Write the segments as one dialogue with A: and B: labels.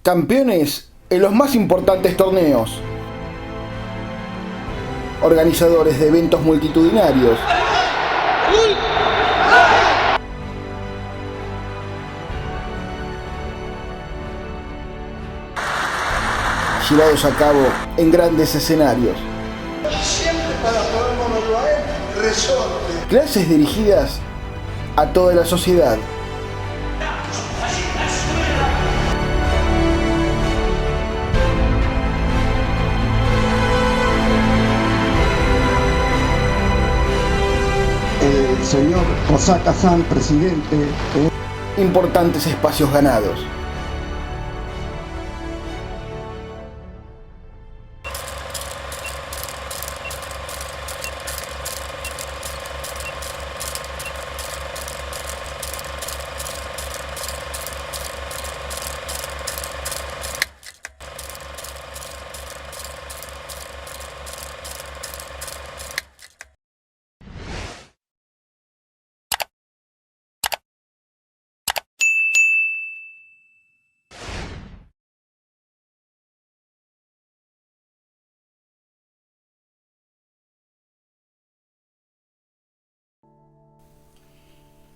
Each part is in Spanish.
A: Campeones en los más importantes torneos. Organizadores de eventos multitudinarios. Llevados a cabo en grandes escenarios.
B: Siempre para poder moverlo a él, resorte.
A: Clases dirigidas a toda la sociedad.
B: El señor Osaka-san, presidente.
A: Importantes espacios ganados.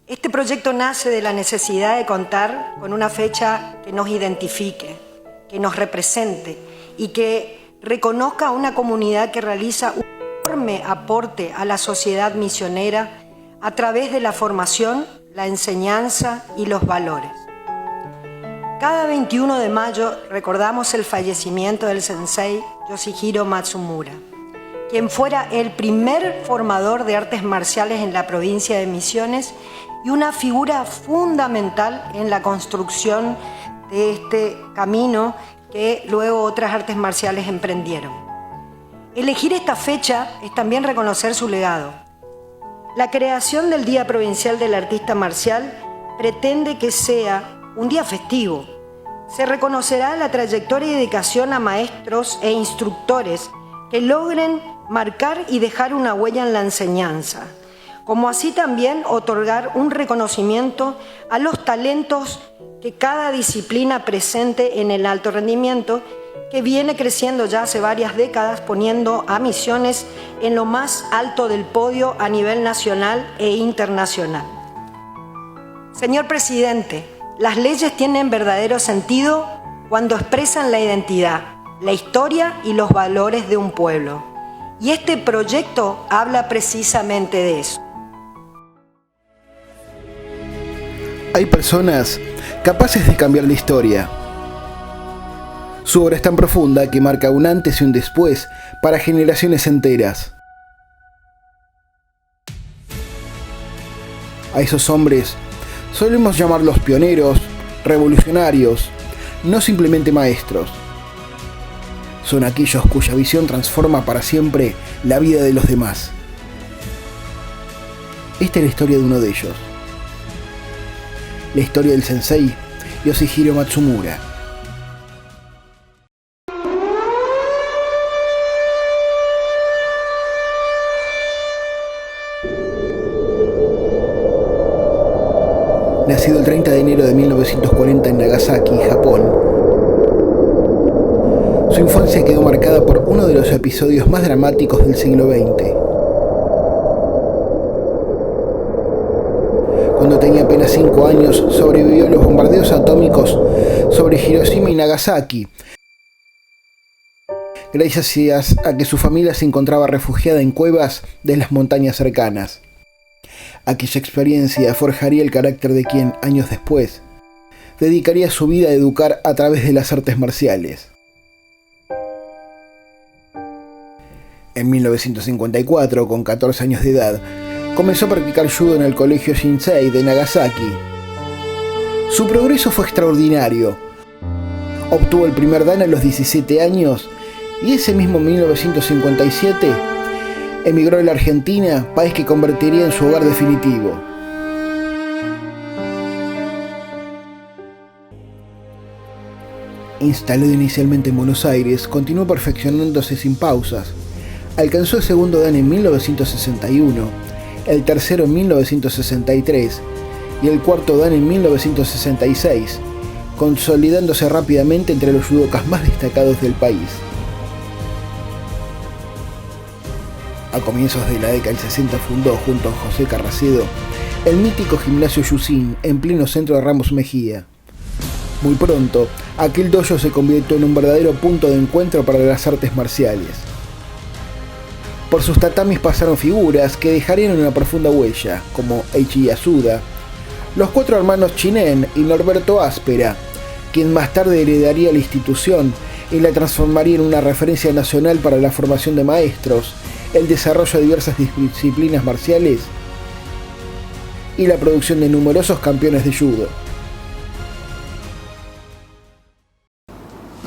C: Este proyecto nace de la necesidad de contar con una fecha que nos identifique, que nos represente y que reconozca a una comunidad que realiza un enorme aporte a la sociedad misionera a través de la formación, la enseñanza y los valores. Cada 21 de mayo recordamos el fallecimiento del sensei Yoshihiro Matsumura, quien fuera el primer formador de artes marciales en la provincia de Misiones y una figura fundamental en la construcción de este camino que luego otras artes marciales emprendieron. Elegir esta fecha es también reconocer su legado. La creación del Día Provincial del Artista Marcial pretende que sea un día festivo. Se reconocerá la trayectoria y dedicación a maestros e instructores que logren marcar y dejar una huella en la enseñanza, como así también otorgar un reconocimiento a los talentos que cada disciplina presente en el alto rendimiento, que viene creciendo ya hace varias décadas, poniendo a Misiones en lo más alto del podio a nivel nacional e internacional. Señor Presidente, las leyes tienen verdadero sentido cuando expresan la identidad, la historia y los valores de un pueblo. Y este proyecto habla precisamente de eso.
A: Hay personas capaces de cambiar la historia. Su obra es tan profunda que marca un antes y un después para generaciones enteras. A esos hombres solemos llamarlos pioneros, revolucionarios, no simplemente maestros. Son aquellos cuya visión transforma para siempre la vida de los demás. Esta es la historia de uno de ellos. La historia del sensei Yoshihiro Matsumura. Nacido el 30 de enero de 1940 en Nagasaki, Japón, su infancia quedó marcada por uno de los episodios más dramáticos del siglo XX. Cuando tenía apenas 5 años, sobrevivió a los bombardeos atómicos sobre Hiroshima y Nagasaki, gracias a que su familia se encontraba refugiada en cuevas de las montañas cercanas. Aquella experiencia forjaría el carácter de quien, años después, dedicaría su vida a educar a través de las artes marciales. En 1954, con 14 años de edad, comenzó a practicar judo en el colegio Shinsei de Nagasaki. Su progreso fue extraordinario. Obtuvo el primer dan a los 17 años y ese mismo 1957 emigró a la Argentina, país que convertiría en su hogar definitivo. Instalado inicialmente en Buenos Aires, continuó perfeccionándose sin pausas. Alcanzó el segundo dan en 1961, el tercero en 1963 y el cuarto dan en 1966, consolidándose rápidamente entre los judokas más destacados del país. A comienzos de la década del 60 fundó, junto a José Carracedo, el mítico gimnasio Yusin, en pleno centro de Ramos Mejía. Muy pronto, aquel dojo se convirtió en un verdadero punto de encuentro para las artes marciales. Por sus tatamis pasaron figuras que dejarían una profunda huella, como Eiichi Yasuda, los 4 hermanos Chinen y Norberto Áspera, quien más tarde heredaría la institución y la transformaría en una referencia nacional para la formación de maestros, el desarrollo de diversas disciplinas marciales y la producción de numerosos campeones de judo.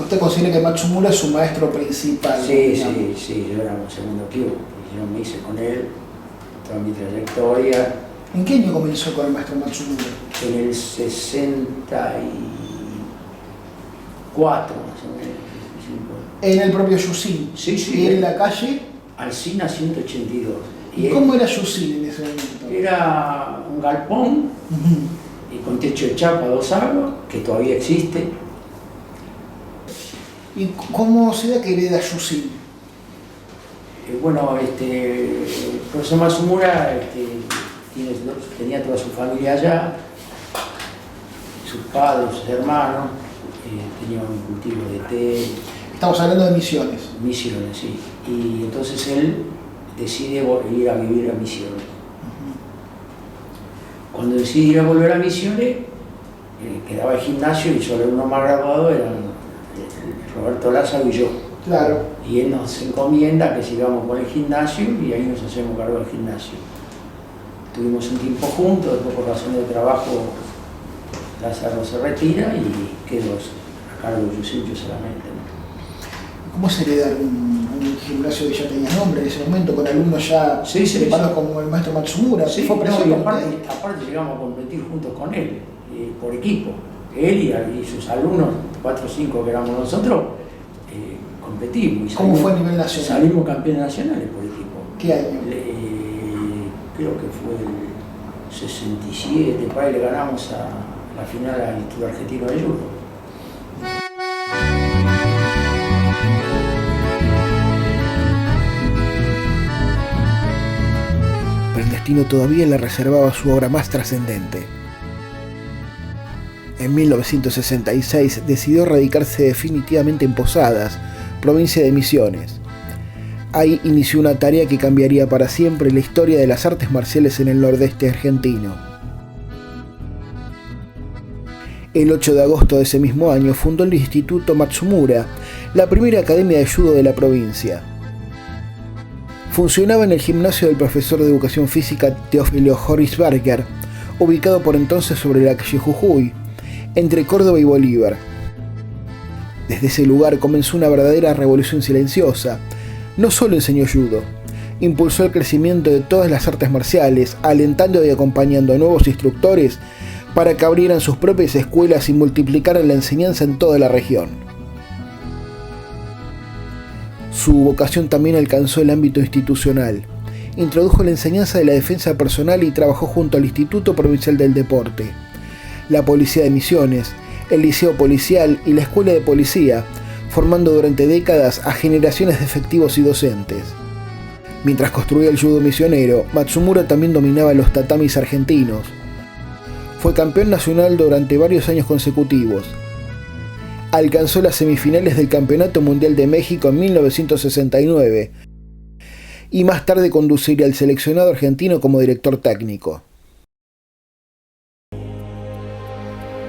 A: ¿Usted considera que Matsumura es su maestro principal?
D: Sí, yo era un segundo equipo, yo me hice con él toda mi trayectoria.
A: ¿En qué año comenzó con el maestro Matsumura?
D: En el 64, más o menos.
A: En el propio Yusin.
D: Sí.
A: ¿Y en la calle?
D: Alsina 182.
A: ¿Y cómo era Yusin en ese momento?
D: Era un galpón y con techo de chapa, 2 aguas, que todavía existe.
A: ¿Y cómo se da que hereda Yusin?
D: Bueno, el profesor Matsumura tenía toda su familia allá, sus padres, sus hermanos, tenía un cultivo de té.
A: Estamos hablando de Misiones.
D: Misiones, sí. Y entonces él decide ir a vivir a Misiones. Cuando decide ir a volver a Misiones, quedaba el gimnasio y solo uno más graduado eran Roberto Lázaro y yo.
A: Claro.
D: Y él nos encomienda que sigamos con el gimnasio y ahí nos hacemos cargo del gimnasio. Estuvimos un tiempo juntos, después por razón de trabajo Lázaro se retira y quedo a cargo de Yusin solamente, ¿no?
A: ¿Cómo es heredar un gimnasio que ya tenía nombre en ese momento, con alumnos ya preparados como el maestro Matsumura?
D: Sí,
A: ¿Fue
D: y aparte llegamos a competir juntos con él, por equipo. Él y sus alumnos, 4 o 5 que éramos nosotros, competimos.
A: ¿Cómo fue a nivel nacional?
D: Salimos campeones nacionales por equipo.
A: ¿Qué año?
D: Creo que fue el 67, para ahí le ganamos a la final al Instituto Argentino de Judo.
A: Pero el destino todavía le reservaba su obra más trascendente. En 1966 decidió radicarse definitivamente en Posadas, provincia de Misiones. Ahí inició una tarea que cambiaría para siempre la historia de las artes marciales en el nordeste argentino. El 8 de agosto de ese mismo año fundó el Instituto Matsumura, la primera academia de judo de la provincia. Funcionaba en el gimnasio del profesor de educación física Teófilo Horisberger, ubicado por entonces sobre la calle Jujuy, entre Córdoba y Bolívar. Desde ese lugar comenzó una verdadera revolución silenciosa. No solo enseñó judo, impulsó el crecimiento de todas las artes marciales, alentando y acompañando a nuevos instructores para que abrieran sus propias escuelas y multiplicaran la enseñanza en toda la región. Su vocación también alcanzó el ámbito institucional. Introdujo la enseñanza de la defensa personal y trabajó junto al Instituto Provincial del Deporte, la Policía de Misiones, el Liceo Policial y la Escuela de Policía, formando durante décadas a generaciones de efectivos y docentes. Mientras construía el judo misionero, Matsumura también dominaba los tatamis argentinos. Fue campeón nacional durante varios años consecutivos. Alcanzó las semifinales del Campeonato Mundial de México en 1969 y más tarde conduciría al seleccionado argentino como director técnico.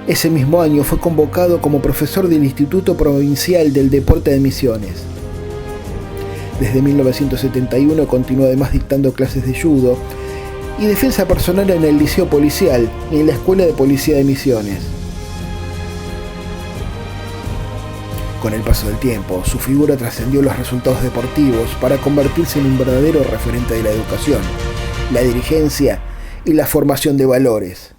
A: Ese mismo año fue convocado como profesor del Instituto Provincial del Deporte de Misiones. Desde 1971 continuó además dictando clases de judo y defensa personal en el Liceo Policial y en la Escuela de Policía de Misiones. Con el paso del tiempo, su figura trascendió los resultados deportivos para convertirse en un verdadero referente de la educación, la dirigencia y la formación de valores.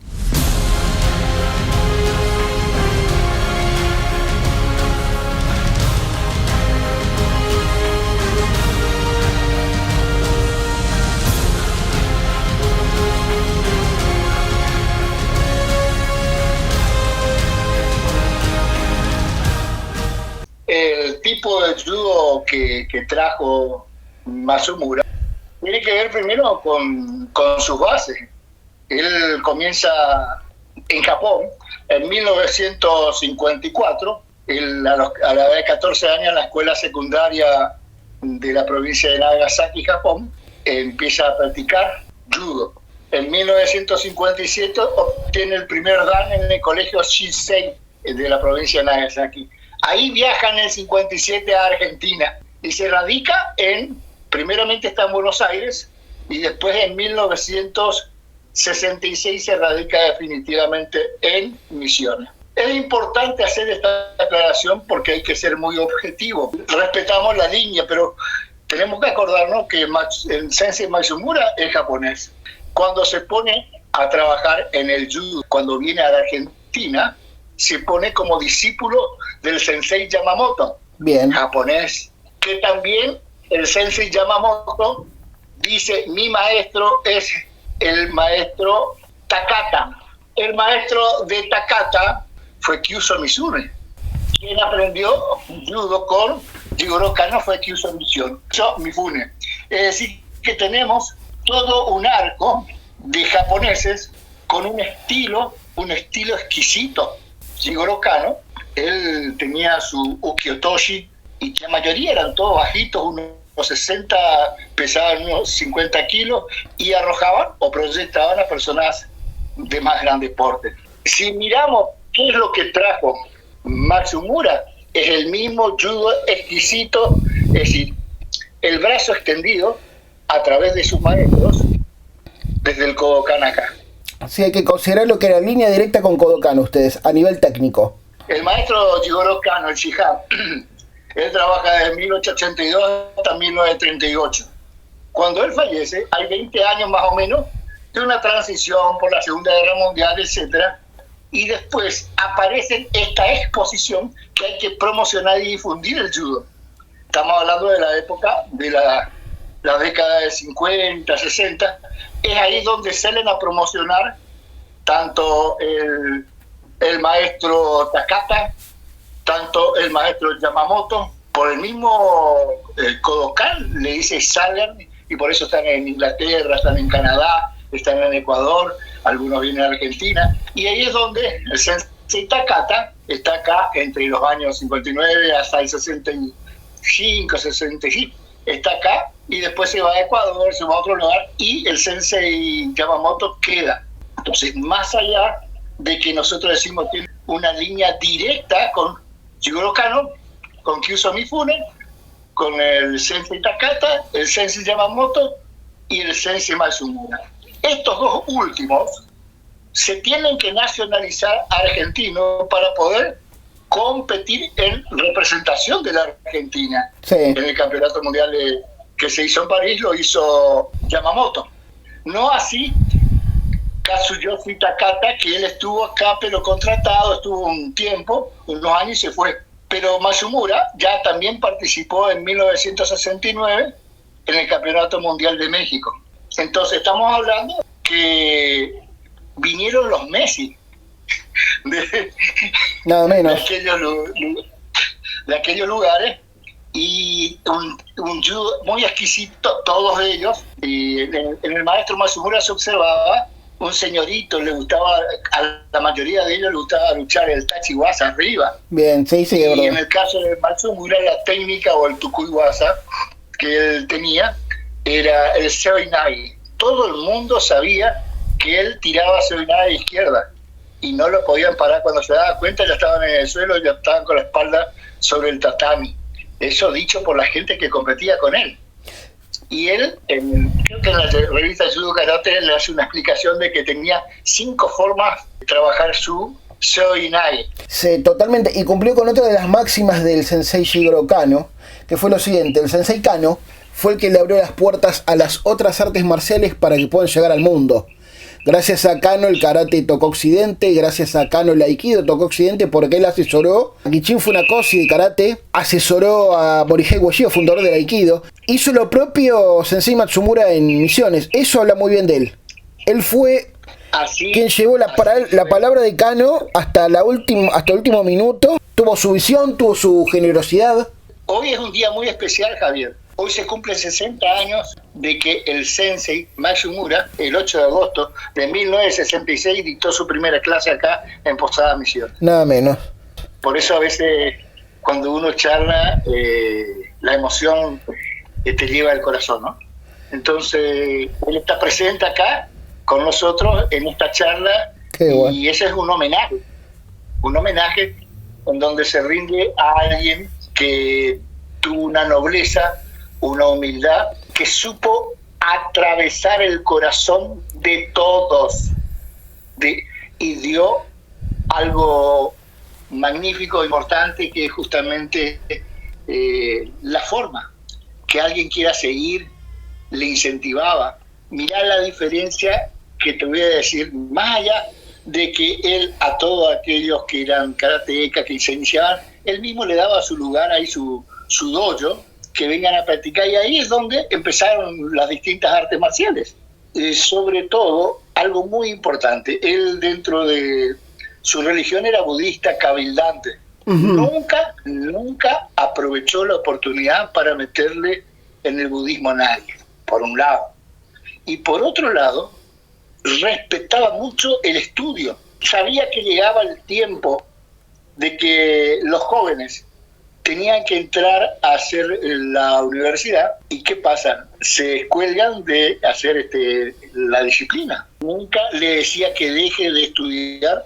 B: que trajo Matsumura tiene que ver primero con sus bases. Él comienza en Japón en 1954, él a la edad de 14 años en la escuela secundaria de la provincia de Nagasaki, Japón, empieza a practicar judo. En 1957 obtiene el primer dan en el colegio Shinsei de la provincia de Nagasaki. Ahí viaja en el 57 a Argentina y se radica primeramente está en Buenos Aires y después en 1966 se radica definitivamente en Misiones. Es importante hacer esta aclaración porque hay que ser muy objetivo. Respetamos la línea, pero tenemos que acordarnos que el Sensei Matsumura es japonés. Cuando se pone a trabajar en el judo, cuando viene a la Argentina, se pone como discípulo del Sensei Yamamoto, japonés, que también el Sensei Yamamoto dice, mi maestro es el maestro Takata. El maestro de Takata fue Kyuso Mizune. Quien aprendió judo con Jigoro Kano fue Kyuso Mifune. Es decir, que tenemos todo un arco de japoneses con un estilo exquisito. Jigoro Kano, él tenía su ukiyo-toshi y la mayoría eran todos bajitos, unos 60, pesaban unos 50 kilos y arrojaban o proyectaban a personas de más grande porte. Si miramos qué es lo que trajo Matsumura, es el mismo judo exquisito, es decir, el brazo extendido a través de sus maestros desde el Kodokan acá.
A: Sí, hay que considerar lo que era línea directa con Kodokan ustedes, a nivel técnico.
B: El maestro Jigoro Kano, el Shihan, él trabaja desde 1882 hasta 1938. Cuando él fallece, hay 20 años más o menos de una transición por la Segunda Guerra Mundial, etc. Y después aparece esta exposición que hay que promocionar y difundir el judo. Estamos hablando de la época de la década de 50, 60. Es ahí donde salen a promocionar tanto el maestro Takata, tanto el maestro Yamamoto, por el mismo Kodokan, le dice salgan, y por eso están en Inglaterra, están en Canadá, están en Ecuador, algunos vienen a Argentina, y ahí es donde el Sensei Takata está acá entre los años 59 hasta el 65, 66, está acá, y después se va a Ecuador, se va a otro lugar, y el Sensei Yamamoto queda. Entonces, más allá de que nosotros decimos que tiene una línea directa con Jigoro Kano, con Kyuso Mifune, con el Sensei Takata, el Sensei Yamamoto y el Sensei Matsumura. Estos dos últimos se tienen que nacionalizar argentinos para poder competir en representación de la Argentina.
A: Sí.
B: En el campeonato mundial que se hizo en París lo hizo Yamamoto. No así Kazuyoshi Takata, que él estuvo acá pero contratado, estuvo un tiempo, unos años y se fue. Pero Matsumura ya también participó en 1969 en el Campeonato Mundial de México. Entonces estamos hablando que vinieron los Messi
A: nada menos
B: de aquellos lugares, y un judo muy exquisito, todos ellos. Y en el maestro Matsumura se observaba un señorito, le gustaba, a la mayoría de ellos le gustaba luchar el tachiwaza arriba.
A: Bien, sí,
B: y en el caso de Matsumura, la técnica o el tukuiwaza que él tenía era el seoinage. Todo el mundo sabía que él tiraba seoinage de izquierda y no lo podían parar. Cuando se daba cuenta ya estaban en el suelo, ya estaban con la espalda sobre el tatami. Eso dicho por la gente que competía con él. Y él, creo que en la revista Judo Karate, le hace una explicación de que tenía 5 formas de trabajar su seoinage.
A: Sí, totalmente. Y cumplió con otra de las máximas del Sensei Jigoro Kano, que fue lo siguiente: el Sensei Kano fue el que le abrió las puertas a las otras artes marciales para que puedan llegar al mundo. Gracias a Kano el karate tocó Occidente, gracias a Kano el aikido tocó Occidente, porque él asesoró a Gichin Funakoshi de karate, asesoró a Morihei Ueshiba, fundador del aikido. Hizo lo propio Sensei Matsumura en Misiones. Eso habla muy bien de él. Él fue quien llevó la palabra de Kano hasta el último minuto. Tuvo su visión, tuvo su generosidad.
B: Hoy es un día muy especial, Javier. Hoy se cumple 60 años de que el sensei Matsumura, el 8 de agosto de 1966, dictó su primera clase acá en Posada Misiones.
A: Nada menos.
B: Por eso a veces cuando uno charla, la emoción te lleva al corazón, ¿no? Entonces, él está presente acá con nosotros en esta charla.
A: Qué bueno.
B: Y ese es un homenaje en donde se rinde a alguien que tuvo una nobleza, una humildad, que supo atravesar el corazón de todos y dio algo magnífico, importante, que es justamente la forma que alguien quiera seguir, le incentivaba. Mirá la diferencia que te voy a decir, más allá de que él a todos aquellos que eran karatecas, que se iniciaban, él mismo le daba su lugar ahí, su dojo, que vengan a practicar, y ahí es donde empezaron las distintas artes marciales. Sobre todo, algo muy importante, él dentro de su religión era budista, cabildante. Nunca aprovechó la oportunidad para meterle en el budismo a nadie, por un lado. Y por otro lado, respetaba mucho el estudio. Sabía que llegaba el tiempo de que los jóvenes tenían que entrar a hacer la universidad. ¿Y qué pasa? Se cuelgan de hacer la disciplina. Nunca le decía que deje de estudiar.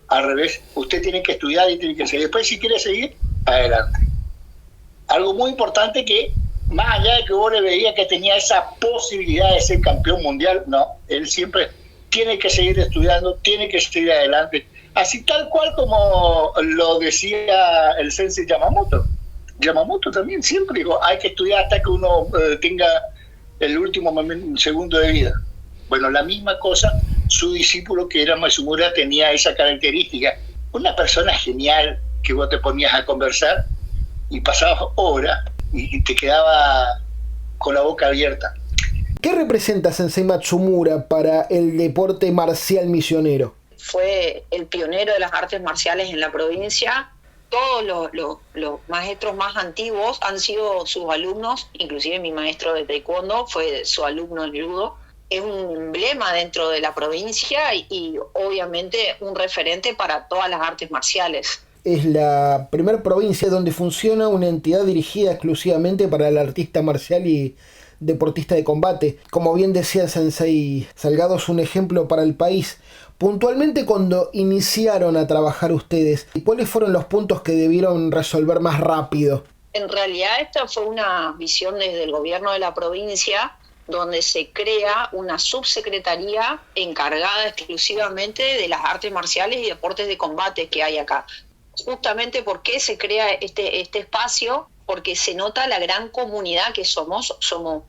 B: Al revés, usted tiene que estudiar y tiene que seguir. Después, si quiere seguir, adelante. Algo muy importante que, más allá de que vos le veía que tenía esa posibilidad de ser campeón mundial, no, él siempre tiene que seguir estudiando, tiene que seguir adelante. Así tal cual como lo decía el sensei Yamamoto. Yamamoto también siempre dijo, hay que estudiar hasta que uno tenga el último segundo de vida. Bueno, la misma cosa, su discípulo que era Matsumura tenía esa característica. Una persona genial que vos te ponías a conversar y pasabas horas y te quedaba con la boca abierta.
A: ¿Qué representa Sensei Matsumura para el deporte marcial misionero?
E: Fue el pionero de las artes marciales en la provincia. Todos los maestros más antiguos han sido sus alumnos, inclusive mi maestro de taekwondo fue su alumno en judo. Es un emblema dentro de la provincia y obviamente un referente para todas las artes marciales.
A: Es la primera provincia donde funciona una entidad dirigida exclusivamente para el artista marcial y deportista de combate. Como bien decía el Sensei Salgado, es un ejemplo para el país. Puntualmente, cuando iniciaron a trabajar ustedes, ¿cuáles fueron los puntos que debieron resolver más rápido?
E: En realidad esta fue una visión desde el gobierno de la provincia, donde se crea una subsecretaría encargada exclusivamente de las artes marciales y deportes de combate que hay acá. Justamente, ¿por qué se crea este espacio? Porque se nota la gran comunidad que somos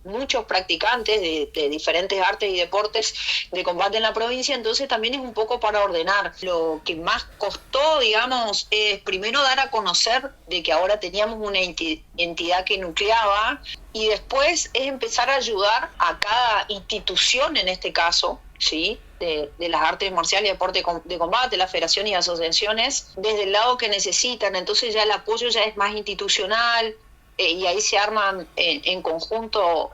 E: muchos practicantes de diferentes artes y deportes de combate en la provincia, entonces también es un poco para ordenar. Lo que más costó, digamos, es primero dar a conocer de que ahora teníamos una entidad que nucleaba, y después es empezar a ayudar a cada institución, en este caso, ¿sí?, de las artes marciales y deporte de combate, las federaciones y asociaciones, desde el lado que necesitan. Entonces ya el apoyo ya es más institucional, y ahí se arman en conjunto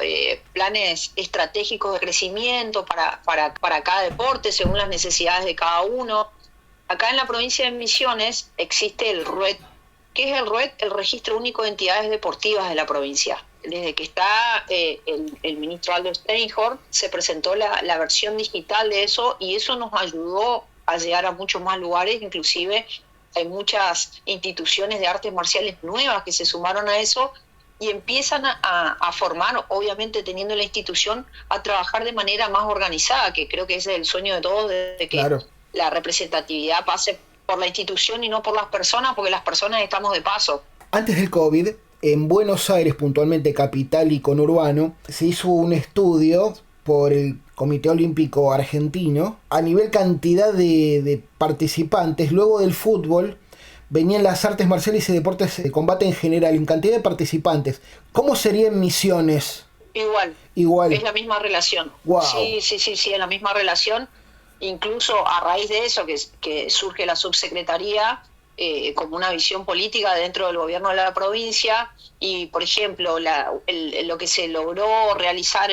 E: planes estratégicos de crecimiento para cada deporte según las necesidades de cada uno. Acá en la provincia de Misiones existe el RUED. ¿Qué es el RUED? El Registro Único de Entidades Deportivas de la provincia. Desde que está el ministro Aldo Steinhorn, se presentó la versión digital de eso, y eso nos ayudó a llegar a muchos más lugares. Inclusive hay muchas instituciones de artes marciales nuevas que se sumaron a eso y empiezan a formar, obviamente teniendo la institución, a trabajar de manera más organizada, que creo que ese es el sueño de todos, de que claro, la representatividad pase por la institución y no por las personas, porque las personas estamos de paso.
A: Antes del COVID, en Buenos Aires, puntualmente capital y conurbano, se hizo un estudio por el Comité Olímpico Argentino. A nivel cantidad de participantes, luego del fútbol, venían las artes marciales y deportes de combate en general, en cantidad de participantes. ¿Cómo serían Misiones?
E: Igual. Es la misma relación.
A: Wow.
E: Sí, es la misma relación. Incluso a raíz de eso que surge la subsecretaría, como una visión política dentro del gobierno de la provincia. Y, por ejemplo, lo que se logró realizar,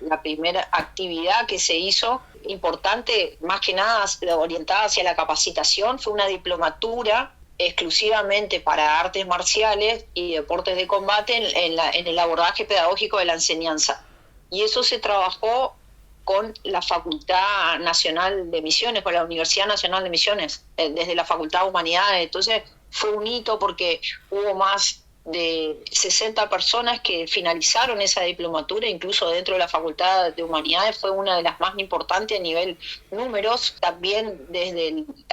E: la primera actividad que se hizo, importante, más que nada orientada hacia la capacitación, fue una diplomatura exclusivamente para artes marciales y deportes de combate en el abordaje pedagógico de la enseñanza. Y eso se trabajó con la Facultad Nacional de Misiones, con la Universidad Nacional de Misiones, desde la Facultad de Humanidades. Entonces fue un hito porque hubo más de 60 personas que finalizaron esa diplomatura, incluso dentro de la Facultad de Humanidades fue una de las más importantes a nivel números. También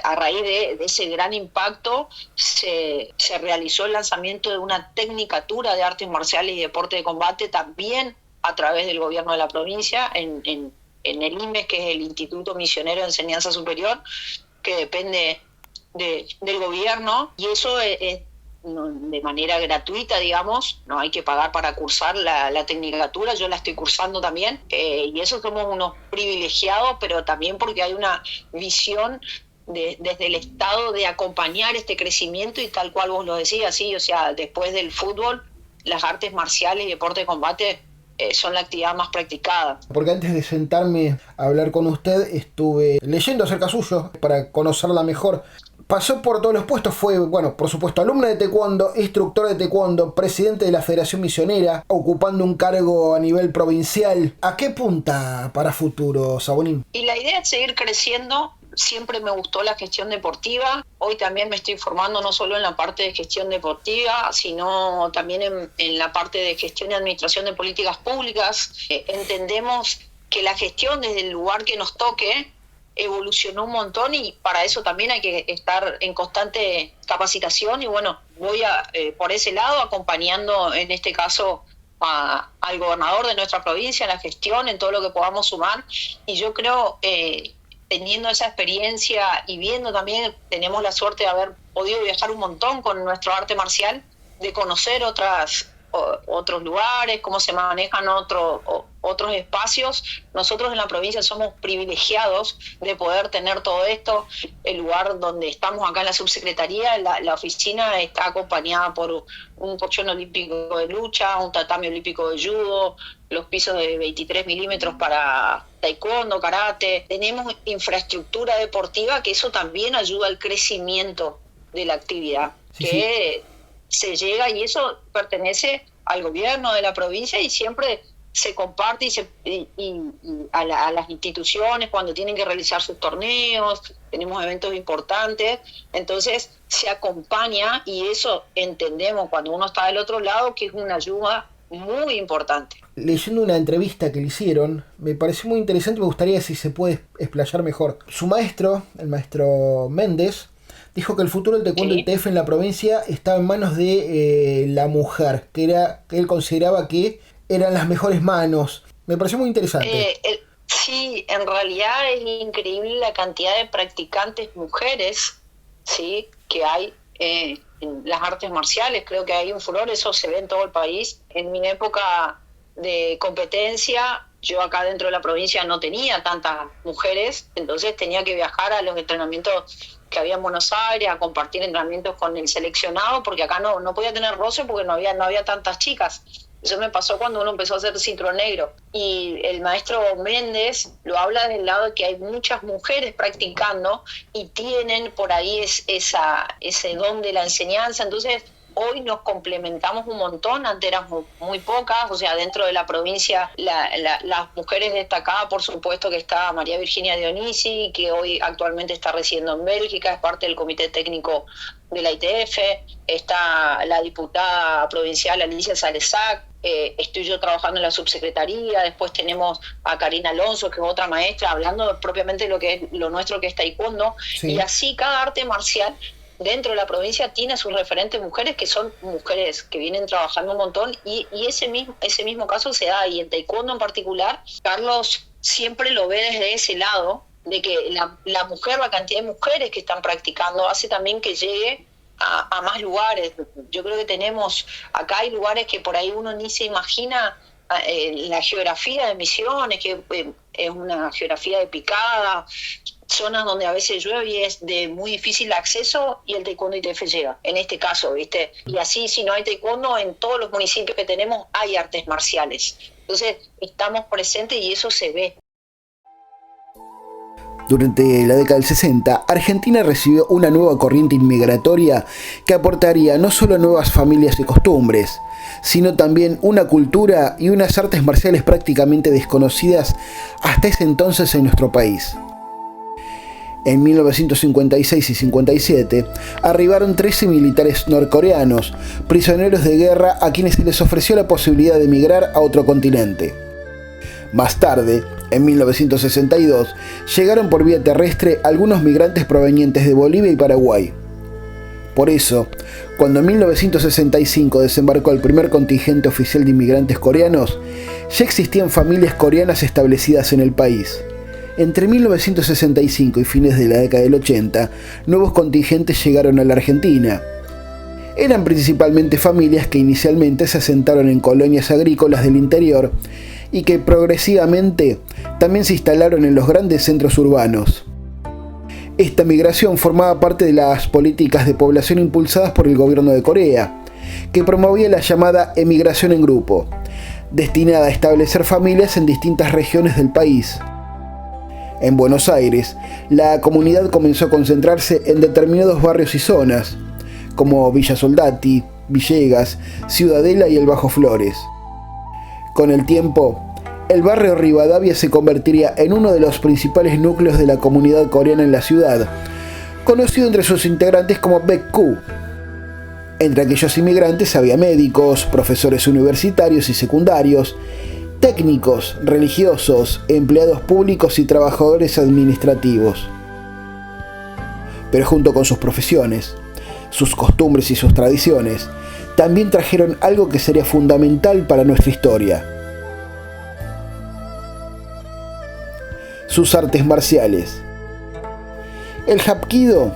E: a raíz de ese gran impacto se realizó el lanzamiento de una tecnicatura de artes marciales y deporte de combate, también a través del gobierno de la provincia, en el IMES, que es el Instituto Misionero de Enseñanza Superior, que depende del gobierno, y eso es de manera gratuita, digamos, no hay que pagar para cursar la tecnicatura. Yo la estoy cursando también, y eso somos unos privilegiados, pero también porque hay una visión desde el Estado de acompañar este crecimiento, y tal cual vos lo decías, ¿sí? O sea, después del fútbol, las artes marciales y deporte de combate son la actividad más practicada.
A: Porque antes de sentarme a hablar con usted, estuve leyendo acerca suyo para conocerla mejor. Pasó por todos los puestos, fue, bueno, por supuesto, alumna de taekwondo, instructor de taekwondo, presidente de la Federación Misionera, ocupando un cargo a nivel provincial. ¿A qué punta para futuro, Sabonín?
E: Y la idea es seguir creciendo. Siempre me gustó la gestión deportiva. Hoy también me estoy formando no solo en la parte de gestión deportiva, sino también en la parte de gestión y administración de políticas públicas. Entendemos que la gestión desde el lugar que nos toque evolucionó un montón, y para eso también hay que estar en constante capacitación. Y bueno, voy por ese lado acompañando en este caso al gobernador de nuestra provincia en la gestión, en todo lo que podamos sumar. Y yo creo, teniendo esa experiencia y viendo también, tenemos la suerte de haber podido viajar un montón con nuestro arte marcial, de conocer otros lugares, cómo se manejan otros espacios. Nosotros en la provincia somos privilegiados de poder tener todo esto. El lugar donde estamos acá en la subsecretaría, la oficina está acompañada por un colchón olímpico de lucha, un tatami olímpico de judo, los pisos de 23 milímetros para taekwondo, karate. Tenemos infraestructura deportiva, que eso también ayuda al crecimiento de la actividad, sí. Se llega, y eso pertenece al gobierno de la provincia, y siempre se comparte y a las instituciones cuando tienen que realizar sus torneos, tenemos eventos importantes, entonces se acompaña, y eso entendemos cuando uno está del otro lado que es una ayuda muy importante.
A: Leyendo una entrevista que le hicieron, me pareció muy interesante, me gustaría si se puede explayar mejor. Su maestro, el maestro Méndez, dijo que el futuro del taekwondo ITF en la provincia estaba en manos de la mujer, que él consideraba que eran las mejores manos. Me pareció muy interesante.
E: Sí, en realidad es increíble la cantidad de practicantes mujeres, ¿sí?, que hay en las artes marciales. Creo que hay un furor, eso se ve en todo el país. En mi época de competencia, yo acá dentro de la provincia no tenía tantas mujeres, entonces tenía que viajar a los entrenamientos que había en Buenos Aires, a compartir entrenamientos con el seleccionado, porque acá no podía tener roce porque no había tantas chicas. Eso me pasó cuando uno empezó a hacer cinturón negro. Y el maestro Méndez lo habla del lado de que hay muchas mujeres practicando y tienen por ahí ese don de la enseñanza. Entonces, hoy nos complementamos un montón, antes éramos muy pocas, o sea, dentro de la provincia las mujeres destacadas, por supuesto que está María Virginia Dionisi, que hoy actualmente está residiendo en Bélgica, es parte del comité técnico de la ITF, está la diputada provincial Alicia Salesac, estoy yo trabajando en la subsecretaría, después tenemos a Karina Alonso, que es otra maestra, hablando propiamente de lo que es lo nuestro, que es taekwondo, sí. Y así cada arte marcial dentro de la provincia tiene sus referentes mujeres, que son mujeres que vienen trabajando un montón, y ese mismo caso se da, y en taekwondo en particular, Carlos siempre lo ve desde ese lado, de que la mujer, la cantidad de mujeres que están practicando, hace también que llegue a más lugares. Yo creo que acá hay lugares que por ahí uno ni se imagina la geografía de Misiones, que es una geografía de picada, zonas donde a veces llueve y es de muy difícil acceso, y el taekwondo ITF llega, en este caso, ¿viste? Y así, si no hay taekwondo, en todos los municipios que tenemos hay artes marciales. Entonces, estamos presentes y eso se ve.
A: Durante la década del 60, Argentina recibió una nueva corriente inmigratoria que aportaría no solo nuevas familias y costumbres, sino también una cultura y unas artes marciales prácticamente desconocidas hasta ese entonces en nuestro país. En 1956 y 57 arribaron 13 militares norcoreanos, prisioneros de guerra a quienes se les ofreció la posibilidad de emigrar a otro continente. Más tarde, en 1962, llegaron por vía terrestre algunos migrantes provenientes de Bolivia y Paraguay. Por eso, cuando en 1965 desembarcó el primer contingente oficial de inmigrantes coreanos, ya existían familias coreanas establecidas en el país. Entre 1965 y fines de la década del 80, nuevos contingentes llegaron a la Argentina. Eran principalmente familias que inicialmente se asentaron en colonias agrícolas del interior y que progresivamente también se instalaron en los grandes centros urbanos. Esta migración formaba parte de las políticas de población impulsadas por el gobierno de Corea, que promovía la llamada emigración en grupo, destinada a establecer familias en distintas regiones del país. En Buenos Aires, la comunidad comenzó a concentrarse en determinados barrios y zonas, como Villa Soldati, Villegas, Ciudadela y el Bajo Flores. Con el tiempo, el barrio Rivadavia se convertiría en uno de los principales núcleos de la comunidad coreana en la ciudad, conocido entre sus integrantes como Baekgu. Entre aquellos inmigrantes había médicos, profesores universitarios y secundarios, técnicos, religiosos, empleados públicos y trabajadores administrativos. Pero junto con sus profesiones, sus costumbres y sus tradiciones, también trajeron algo que sería fundamental para nuestra historia: sus artes marciales. El Hapkido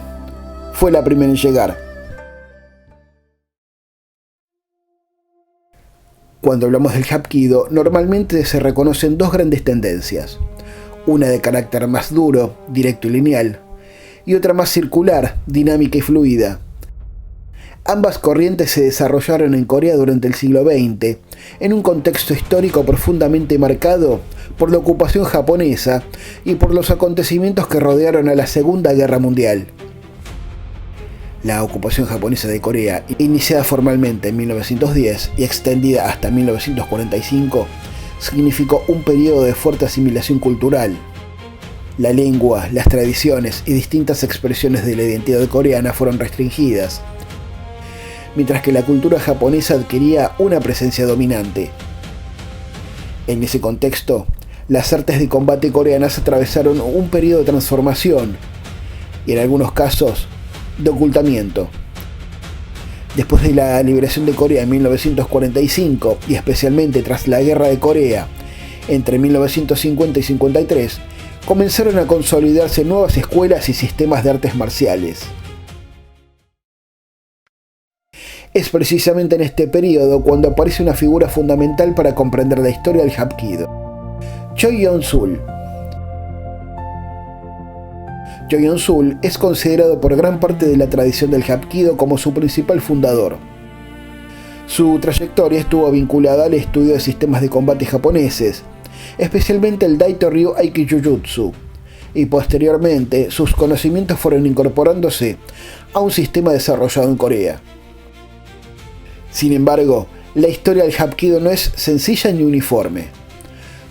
A: fue la primera en llegar. Cuando hablamos del Hapkido, normalmente se reconocen dos grandes tendencias: una de carácter más duro, directo y lineal, y otra más circular, dinámica y fluida. Ambas corrientes se desarrollaron en Corea durante el siglo XX, en un contexto histórico profundamente marcado por la ocupación japonesa y por los acontecimientos que rodearon a la Segunda Guerra Mundial. La ocupación japonesa de Corea, iniciada formalmente en 1910 y extendida hasta 1945, significó un periodo de fuerte asimilación cultural. La lengua, las tradiciones y distintas expresiones de la identidad coreana fueron restringidas, mientras que la cultura japonesa adquiría una presencia dominante. En ese contexto, las artes de combate coreanas atravesaron un periodo de transformación y, en algunos casos, de ocultamiento. Después de la liberación de Corea en 1945 y especialmente tras la Guerra de Corea entre 1950 y 53, comenzaron a consolidarse nuevas escuelas y sistemas de artes marciales. Es precisamente en este periodo cuando aparece una figura fundamental para comprender la historia del Hapkido: Choi Yeon-sul. Choi Yeon-sul es considerado por gran parte de la tradición del Hapkido como su principal fundador. Su trayectoria estuvo vinculada al estudio de sistemas de combate japoneses, especialmente el Daito Ryu Aikijujutsu, y posteriormente sus conocimientos fueron incorporándose a un sistema desarrollado en Corea. Sin embargo, la historia del Hapkido no es sencilla ni uniforme.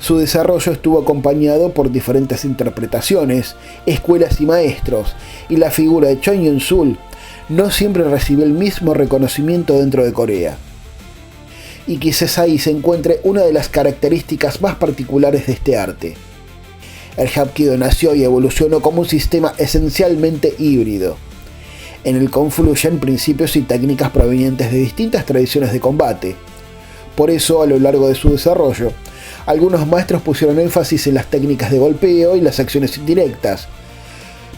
A: Su desarrollo estuvo acompañado por diferentes interpretaciones, escuelas y maestros, y la figura de Choi Yeon-sul no siempre recibió el mismo reconocimiento dentro de Corea. Y quizás ahí se encuentre una de las características más particulares de este arte. El Hapkido nació y evolucionó como un sistema esencialmente híbrido, en el que confluyen principios y técnicas provenientes de distintas tradiciones de combate. Por eso, a lo largo de su desarrollo, algunos maestros pusieron énfasis en las técnicas de golpeo y las acciones indirectas,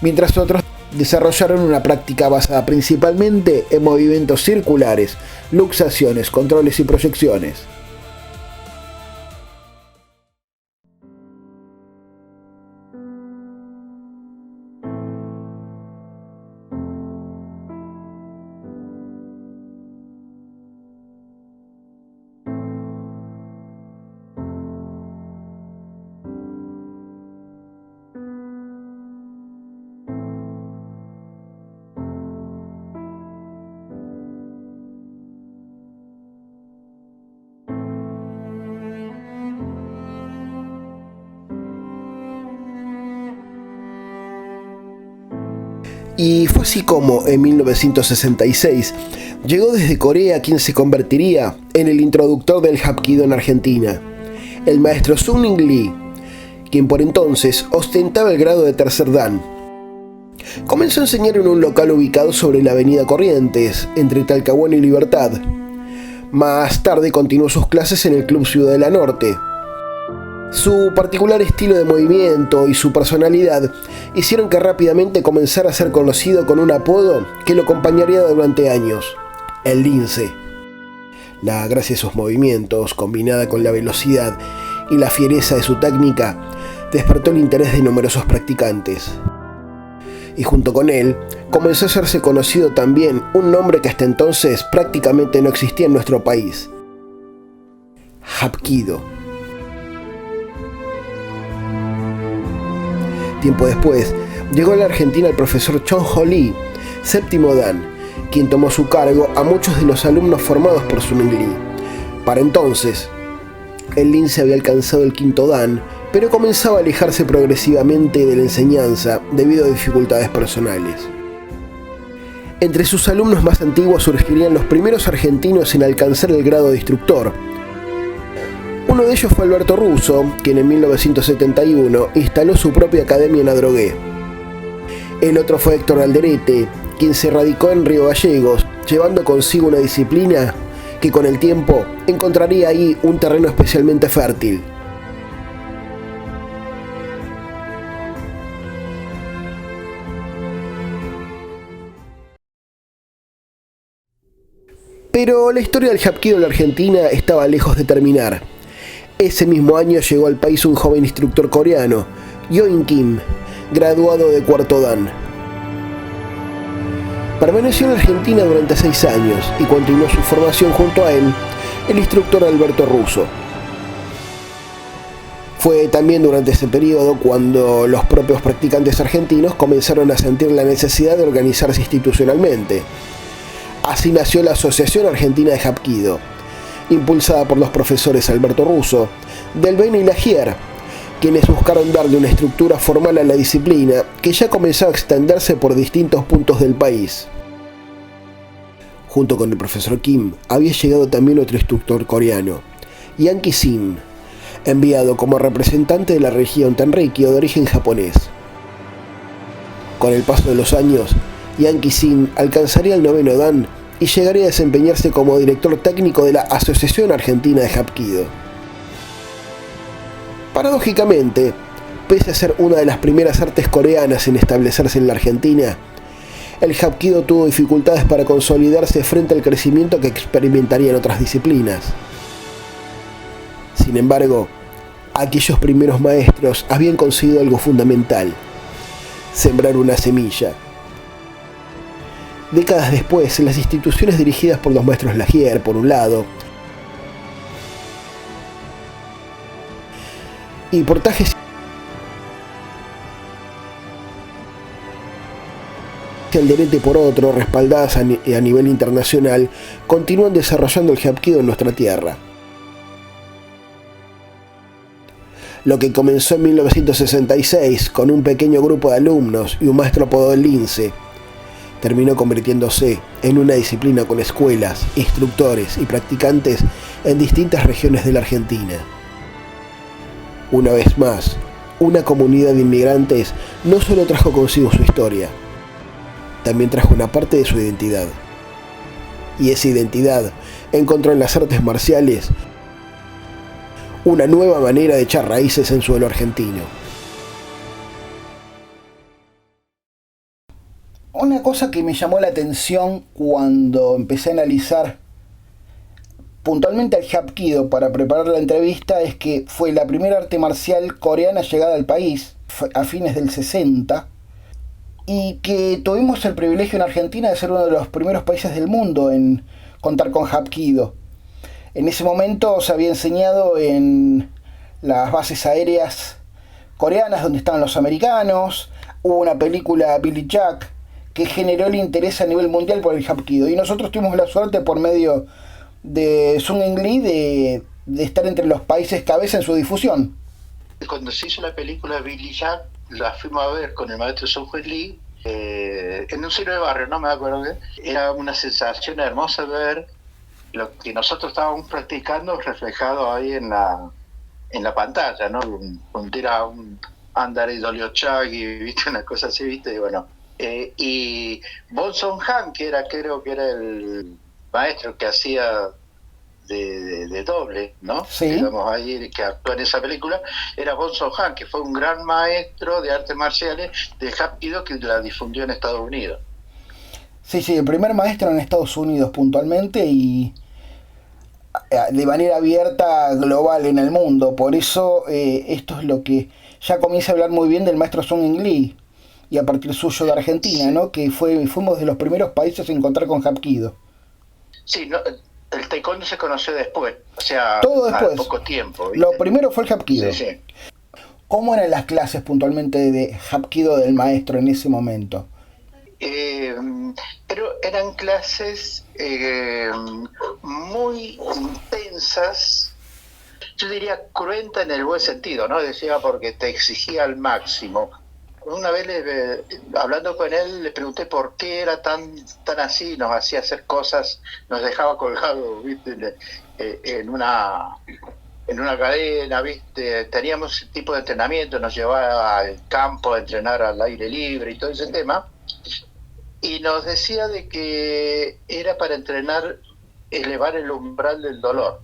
A: mientras otros desarrollaron una práctica basada principalmente en movimientos circulares, luxaciones, controles y proyecciones. Y fue así como, en 1966, llegó desde Corea quien se convertiría en el introductor del Hapkido en Argentina, el maestro Sung-Ning Lee, quien por entonces ostentaba el grado de tercer dan. Comenzó a enseñar en un local ubicado sobre la avenida Corrientes, entre Talcahuano y Libertad. Más tarde continuó sus clases en el Club Ciudadela Norte. Su particular estilo de movimiento y su personalidad hicieron que rápidamente comenzara a ser conocido con un apodo que lo acompañaría durante años: el Lince. La gracia de sus movimientos, combinada con la velocidad y la fiereza de su técnica, despertó el interés de numerosos practicantes. Y junto con él, comenzó a hacerse conocido también un nombre que hasta entonces prácticamente no existía en nuestro país: Hapkido. Tiempo después, llegó a la Argentina el profesor Chon Ho Lee, séptimo dan, quien tomó a su cargo a muchos de los alumnos formados por Sung-Ning Lee. Para entonces, el lince había alcanzado el quinto dan, pero comenzaba a alejarse progresivamente de la enseñanza debido a dificultades personales. Entre sus alumnos más antiguos surgirían los primeros argentinos en alcanzar el grado de instructor. Uno de ellos fue Alberto Russo, quien en 1971 instaló su propia academia en Adrogué. El otro fue Héctor Alderete, quien se radicó en Río Gallegos, llevando consigo una disciplina que con el tiempo encontraría ahí un terreno especialmente fértil. Pero la historia del Hapkido en la Argentina estaba lejos de terminar. Ese mismo año llegó al país un joven instructor coreano, Yoin Kim, graduado de cuarto dan. Permaneció en Argentina durante 6 años y continuó su formación junto a él, el instructor Alberto Russo. Fue también durante ese periodo cuando los propios practicantes argentinos comenzaron a sentir la necesidad de organizarse institucionalmente. Así nació la Asociación Argentina de Hapkido, impulsada por los profesores Alberto Russo, Delbene y Lagier, quienes buscaron darle una estructura formal a la disciplina que ya comenzaba a extenderse por distintos puntos del país. Junto con el profesor Kim había llegado también otro instructor coreano, Yang Ki-sin, enviado como representante de la región Tenrikyo de origen japonés. Con el paso de los años, Yang Ki-sin alcanzaría el noveno dan y llegaría a desempeñarse como director técnico de la Asociación Argentina de Hapkido. Paradójicamente, pese a ser una de las primeras artes coreanas en establecerse en la Argentina, el Hapkido tuvo dificultades para consolidarse frente al crecimiento que experimentarían otras disciplinas. Sin embargo, aquellos primeros maestros habían conseguido algo fundamental: sembrar una semilla. Décadas después, las instituciones dirigidas por los maestros Lagier, por un lado, y por Tajes y Alderete por otro, respaldadas a nivel internacional, continúan desarrollando el Hapkido en nuestra tierra. Lo que comenzó en 1966 con un pequeño grupo de alumnos y un maestro apodado El Lince, terminó convirtiéndose en una disciplina con escuelas, instructores y practicantes en distintas regiones de la Argentina. Una vez más, una comunidad de inmigrantes no solo trajo consigo su historia, también trajo una parte de su identidad. Y esa identidad encontró en las artes marciales una nueva manera de echar raíces en suelo argentino. Una cosa que me llamó la atención cuando empecé a analizar puntualmente al Hapkido para preparar la entrevista es que fue la primera arte marcial coreana llegada al país a fines del 60 y que tuvimos el privilegio en Argentina de ser uno de los primeros países del mundo en contar con Hapkido. En ese momento se había enseñado en las bases aéreas coreanas donde estaban los americanos. Hubo una película, Billy Jack, que generó el interés a nivel mundial por el Hapkido. Y nosotros tuvimos la suerte por medio de Sung-Ning Lee de estar entre los países cabeza en su difusión.
B: Cuando se hizo la película Billy Jack, la fuimos a ver con el maestro Sung-Ning Lee
F: en un cine de barrio, no me acuerdo bien. Era una sensación hermosa ver lo que nosotros estábamos practicando reflejado ahí en la pantalla, ¿no? Un Andare Doliochagui, ¿viste? Una cosa así, ¿viste? Y bueno, y Bon Son-han, creo que era el maestro que hacía de doble, ¿no?
A: Sí.
F: Digamos, ahí que actuó en esa película, era Bon Son-han, que fue un gran maestro de artes marciales de Hapkido que la difundió en Estados Unidos.
A: Sí, el primer maestro en Estados Unidos puntualmente y de manera abierta, global en el mundo. Por eso esto es lo que ya comienza a hablar muy bien del maestro Sung In Lee, y a partir suyo de Argentina, ¿no? Que fuimos de los primeros países en encontrar con Hapkido.
F: Sí, no, el taekwondo se conoció después, o sea,
A: todo después,
F: a poco tiempo, ¿viste?
A: Lo primero fue el Hapkido.
F: Sí.
A: ¿Cómo eran las clases puntualmente de Hapkido del maestro en ese momento?
F: Pero eran clases muy intensas, yo diría cruenta en el buen sentido, ¿no? Decía, porque te exigía al máximo. Una vez hablando con él le pregunté por qué era tan así, nos hacía hacer cosas, nos dejaba colgados, ¿viste? En una cadena, ¿viste? Teníamos ese tipo de entrenamiento, nos llevaba al campo a entrenar al aire libre y todo ese tema, y nos decía de que era para entrenar, elevar el umbral del dolor,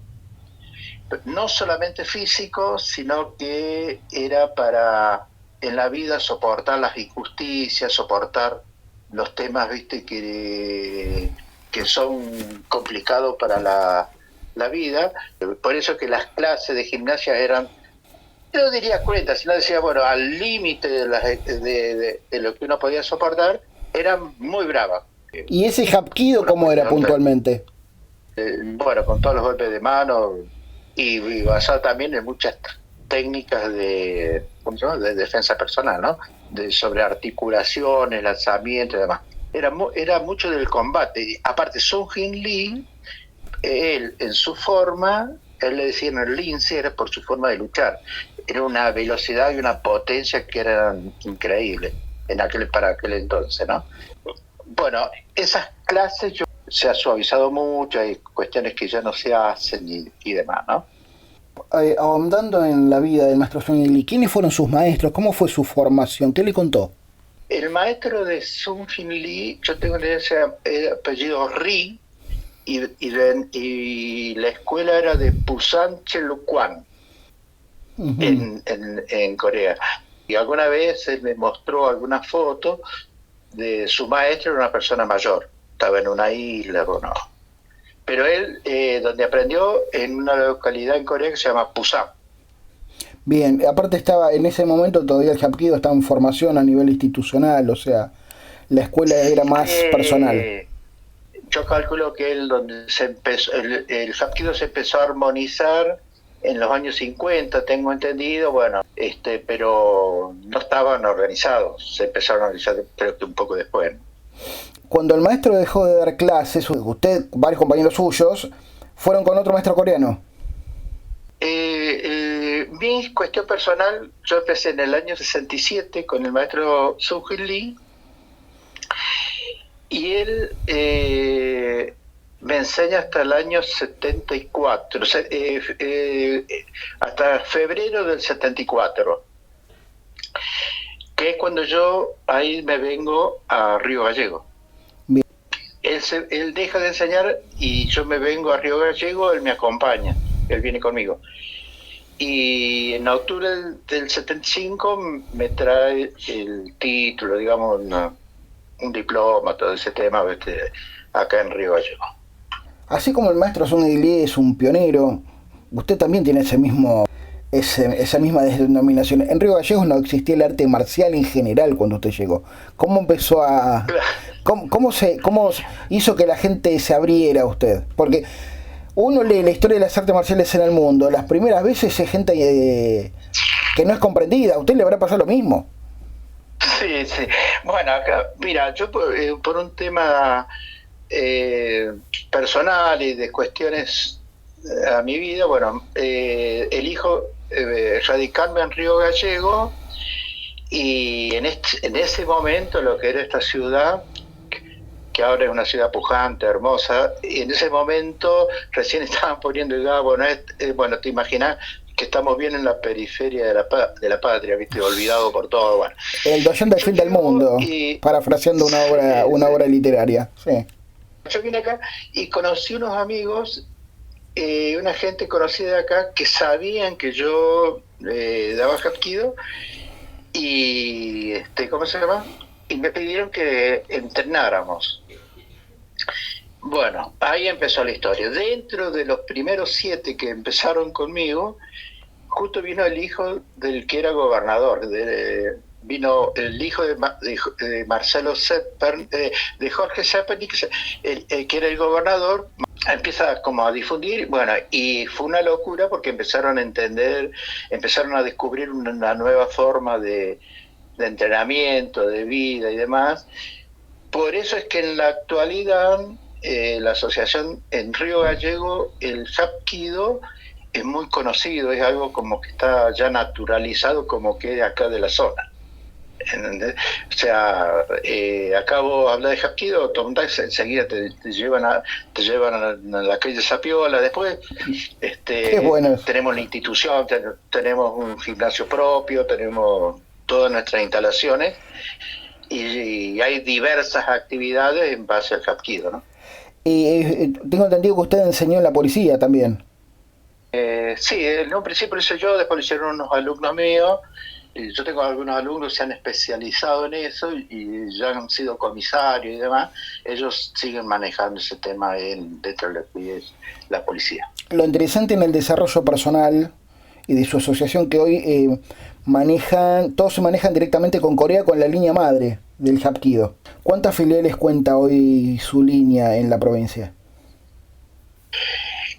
F: no solamente físico, sino que era para en la vida soportar las injusticias, soportar los temas, ¿viste? que son complicados para la vida. Por eso que las clases de gimnasia eran, yo diría cruentas, sino decía, bueno, al límite de lo que uno podía soportar, eran muy bravas.
A: ¿Y ese Hapkido cómo era puntualmente?
F: Bueno, con todos los golpes de mano y basado también en muchas técnicas de defensa personal, ¿no? Sobre articulaciones, lanzamientos y demás. Era mucho del combate. Aparte, Sung In Lee, él en su forma, él le decían el lince, era por su forma de luchar. Era una velocidad y una potencia que eran increíbles para aquel entonces, ¿no? Bueno, esas clases se ha suavizado mucho, hay cuestiones que ya no se hacen y demás, ¿no?
A: Ahondando en la vida del maestro Sung In Lee, ¿quiénes fueron sus maestros? ¿Cómo fue su formación? ¿Qué le contó?
F: El maestro de Sung In Lee, yo tengo ese apellido Ri, y la escuela era de Busan Chelukwang, en Corea. Y alguna vez él me mostró alguna foto de su maestro, era una persona mayor, estaba en una isla, bueno. Pero él, donde aprendió, en una localidad en Corea que se llama Busan.
A: Bien, aparte estaba, en ese momento todavía el Hapkido estaba en formación a nivel institucional, o sea, la escuela era más personal.
F: Yo calculo que el Hapkido se empezó a armonizar en los años 50, tengo entendido, bueno, pero no estaban organizados, se empezaron a organizar creo que un poco después.
A: Cuando el maestro dejó de dar clases, usted, varios compañeros suyos, fueron con otro maestro coreano.
F: Mi cuestión personal, yo empecé en el año 67 con el maestro Sung In Lee, y él me enseña hasta el año 74, hasta febrero del 74, que es cuando yo ahí me vengo a Río Gallego.
A: Bien.
F: Él deja de enseñar y yo me vengo a Río Gallego, él me acompaña, él viene conmigo. Y en octubre del 75 me trae el título, digamos, un diploma, todo ese tema, acá en Río Gallego.
A: Así como el maestro Sung In Lee es un pionero, usted también tiene esa misma denominación. En Río Gallegos no existía el arte marcial en general cuando usted llegó. ¿Cómo empezó a...? ¿Cómo hizo que la gente se abriera a usted? Porque uno lee la historia de las artes marciales en el mundo, las primeras veces es gente que no es comprendida. ¿A usted le habrá pasado lo mismo?
F: Sí. Bueno, acá, mira, yo por un tema personal y de cuestiones a mi vida, bueno, elijo radicarme en Río Gallego Y en ese momento lo que era esta ciudad, que ahora es una ciudad pujante, hermosa, y en ese momento recién estaban poniendo el gas. Bueno, te imaginas que estamos bien en la periferia de la patria, ¿viste? Olvidado por todo. Bueno.
A: El Doyen del fin del mundo, parafraseando una obra literaria. Sí.
F: Yo vine acá y conocí unos amigos, una gente conocida de acá, que sabían que yo daba hapkido, y ¿cómo se llama? Y me pidieron que entrenáramos. Bueno, ahí empezó la historia. Dentro de los primeros 7 que empezaron conmigo, justo vino el hijo del que era gobernador. Vino el hijo de Marcelo Seppern, de Jorge Seppern, que era el gobernador. Empieza como a difundir, bueno, y fue una locura porque empezaron a entender, empezaron a descubrir una nueva forma de entrenamiento, de vida y demás. Por eso es que en la actualidad la asociación en Río Gallego, el hapkido es muy conocido, es algo como que está ya naturalizado, como que es acá de la zona. ¿Entendés? O sea, acá vos hablas de hapkido, Tom Dax enseguida te llevan a la calle Zapiola. Después
A: bueno.
F: Tenemos la institución, tenemos un gimnasio propio, tenemos todas nuestras instalaciones, y hay diversas actividades en base al hapkido, ¿no?
A: Y tengo entendido que usted enseñó en la policía también.
F: Sí, en un principio lo hice yo, después lo hicieron unos alumnos míos. Yo tengo algunos alumnos que se han especializado en eso y ya han sido comisarios y demás. Ellos siguen manejando ese tema dentro de lo que es la policía.
A: Lo interesante en el desarrollo personal y de su asociación, que hoy todos se manejan directamente con Corea, con la línea madre del hapkido. ¿Cuántas filiales cuenta hoy su línea en la provincia?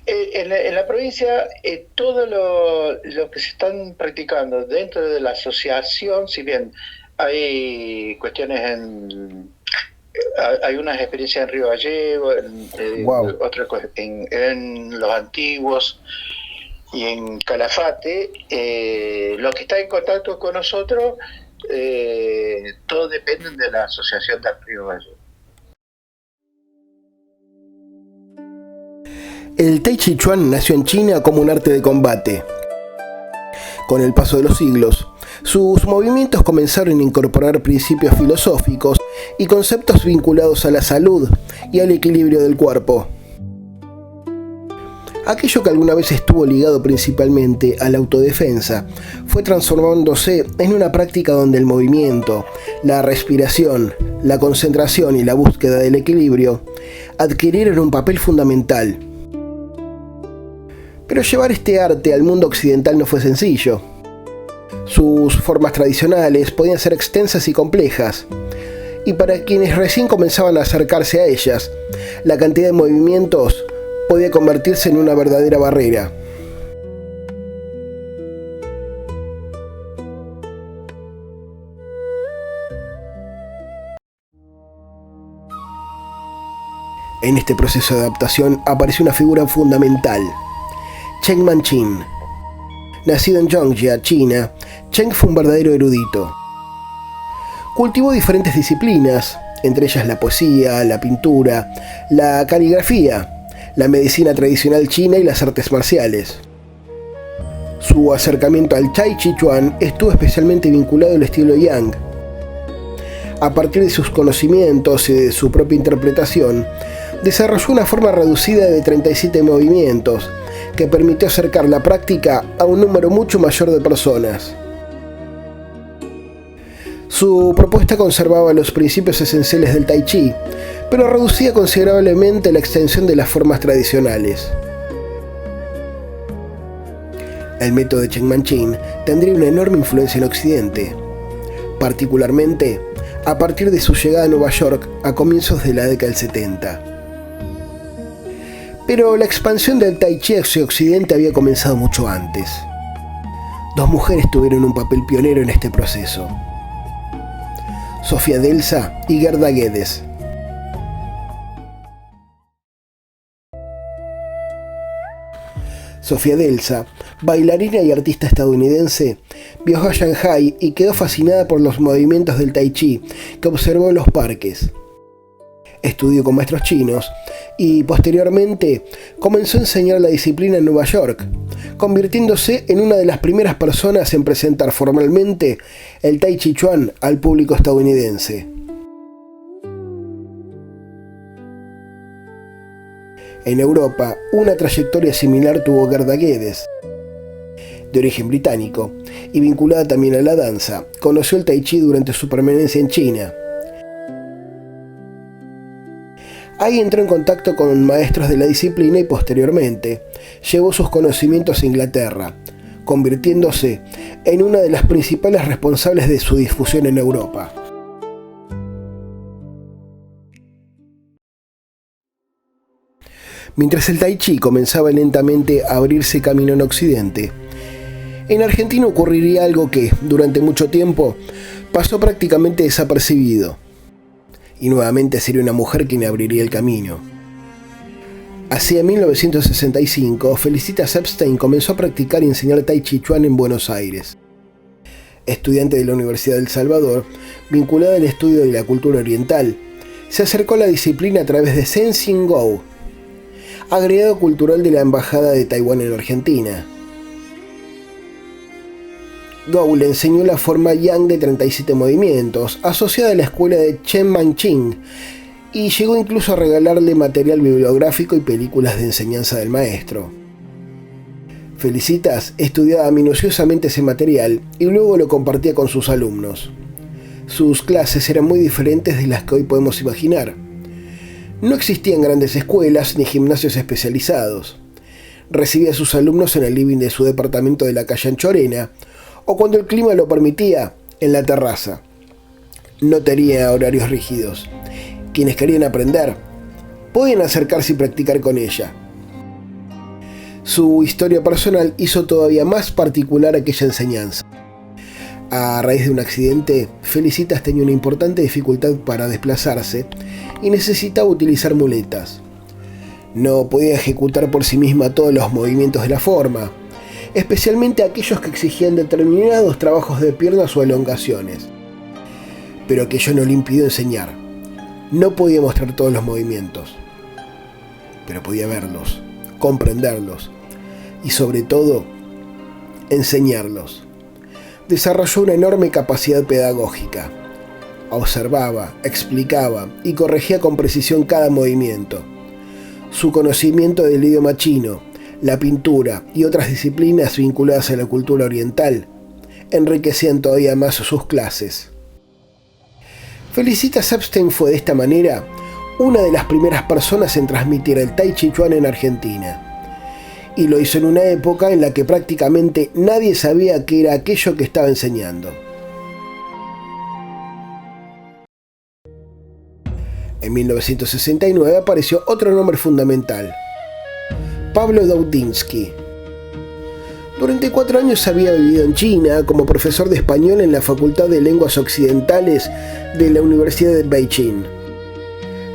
F: En la provincia, todo lo que se están practicando dentro de la asociación, si bien hay cuestiones hay unas experiencias en Río Gallego,
A: Wow.
F: otras cosas en Los Antiguos y en Calafate, los que están en contacto con nosotros, todos dependen de la asociación de Río Gallego.
A: El Tai Chi Chuan nació en China como un arte de combate. Con el paso de los siglos, sus movimientos comenzaron a incorporar principios filosóficos y conceptos vinculados a la salud y al equilibrio del cuerpo. Aquello que alguna vez estuvo ligado principalmente a la autodefensa fue transformándose en una práctica donde el movimiento, la respiración, la concentración y la búsqueda del equilibrio adquirieron un papel fundamental. Pero llevar este arte al mundo occidental no fue sencillo. Sus formas tradicionales podían ser extensas y complejas, y para quienes recién comenzaban a acercarse a ellas, la cantidad de movimientos podía convertirse en una verdadera barrera. En este proceso de adaptación apareció una figura fundamental: Cheng Man-chin. Nacido en Yongjia, China, Cheng fue un verdadero erudito. Cultivó diferentes disciplinas, entre ellas la poesía, la pintura, la caligrafía, la medicina tradicional china y las artes marciales. Su acercamiento al Tai Chi Chuan estuvo especialmente vinculado al estilo Yang. A partir de sus conocimientos y de su propia interpretación, desarrolló una forma reducida de 37 movimientos, que permitió acercar la práctica a un número mucho mayor de personas. Su propuesta conservaba los principios esenciales del Tai Chi, pero reducía considerablemente la extensión de las formas tradicionales. El método de Cheng Man-chin tendría una enorme influencia en Occidente, particularmente a partir de su llegada a Nueva York a comienzos de la década del 70. Pero la expansión del Tai Chi hacia Occidente había comenzado mucho antes. Dos mujeres tuvieron un papel pionero en este proceso: Sofía Delsa y Gerda Guedes. Sofía Delsa, bailarina y artista estadounidense, viajó a Shanghái y quedó fascinada por los movimientos del Tai Chi que observó en los parques. Estudió con maestros chinos y posteriormente comenzó a enseñar la disciplina en Nueva York, convirtiéndose en una de las primeras personas en presentar formalmente el Tai Chi Chuan al público estadounidense. En Europa, una trayectoria similar tuvo Gerda Geddes, de origen británico y vinculada también a la danza. Conoció el Tai Chi durante su permanencia en China. Ahí entró en contacto con maestros de la disciplina y posteriormente llevó sus conocimientos a Inglaterra, convirtiéndose en una de las principales responsables de su difusión en Europa. Mientras el Tai Chi comenzaba lentamente a abrirse camino en Occidente, en Argentina ocurriría algo que, durante mucho tiempo, pasó prácticamente desapercibido. Y nuevamente sería una mujer quien abriría el camino. Hacia 1965, Felicitas Epstein comenzó a practicar y enseñar Tai Chi Chuan en Buenos Aires. Estudiante de la Universidad del Salvador, vinculada al estudio de la cultura oriental, se acercó a la disciplina a través de Sensing Go, agregado cultural de la Embajada de Taiwán en Argentina. Go le enseñó la forma Yang de 37 movimientos, asociada a la escuela de Chen Manqing, y llegó incluso a regalarle material bibliográfico y películas de enseñanza del maestro. Felicitas estudiaba minuciosamente ese material y luego lo compartía con sus alumnos. Sus clases eran muy diferentes de las que hoy podemos imaginar. No existían grandes escuelas ni gimnasios especializados. Recibía a sus alumnos en el living de su departamento de la calle Anchorena, o cuando el clima lo permitía, en la terraza. No tenía horarios rígidos. Quienes querían aprender podían acercarse y practicar con ella. Su historia personal hizo todavía más particular aquella enseñanza. A raíz de un accidente, Felicitas tenía una importante dificultad para desplazarse y necesitaba utilizar muletas. No podía ejecutar por sí misma todos los movimientos de la forma, especialmente aquellos que exigían determinados trabajos de piernas o elongaciones. Pero aquello no le impidió enseñar. No podía mostrar todos los movimientos, pero podía verlos, comprenderlos y sobre todo, enseñarlos. Desarrolló una enorme capacidad pedagógica. Observaba, explicaba y corregía con precisión cada movimiento. Su conocimiento del idioma chino, la pintura y otras disciplinas vinculadas a la cultura oriental enriquecían todavía más sus clases. Felicitas Epstein fue de esta manera una de las primeras personas en transmitir el Tai Chi Chuan en Argentina, y lo hizo en una época en la que prácticamente nadie sabía qué era aquello que estaba enseñando. En 1969 apareció otro nombre fundamental: Pablo Daudinsky. Durante 4 años había vivido en China como profesor de español en la Facultad de Lenguas Occidentales de la Universidad de Beijing.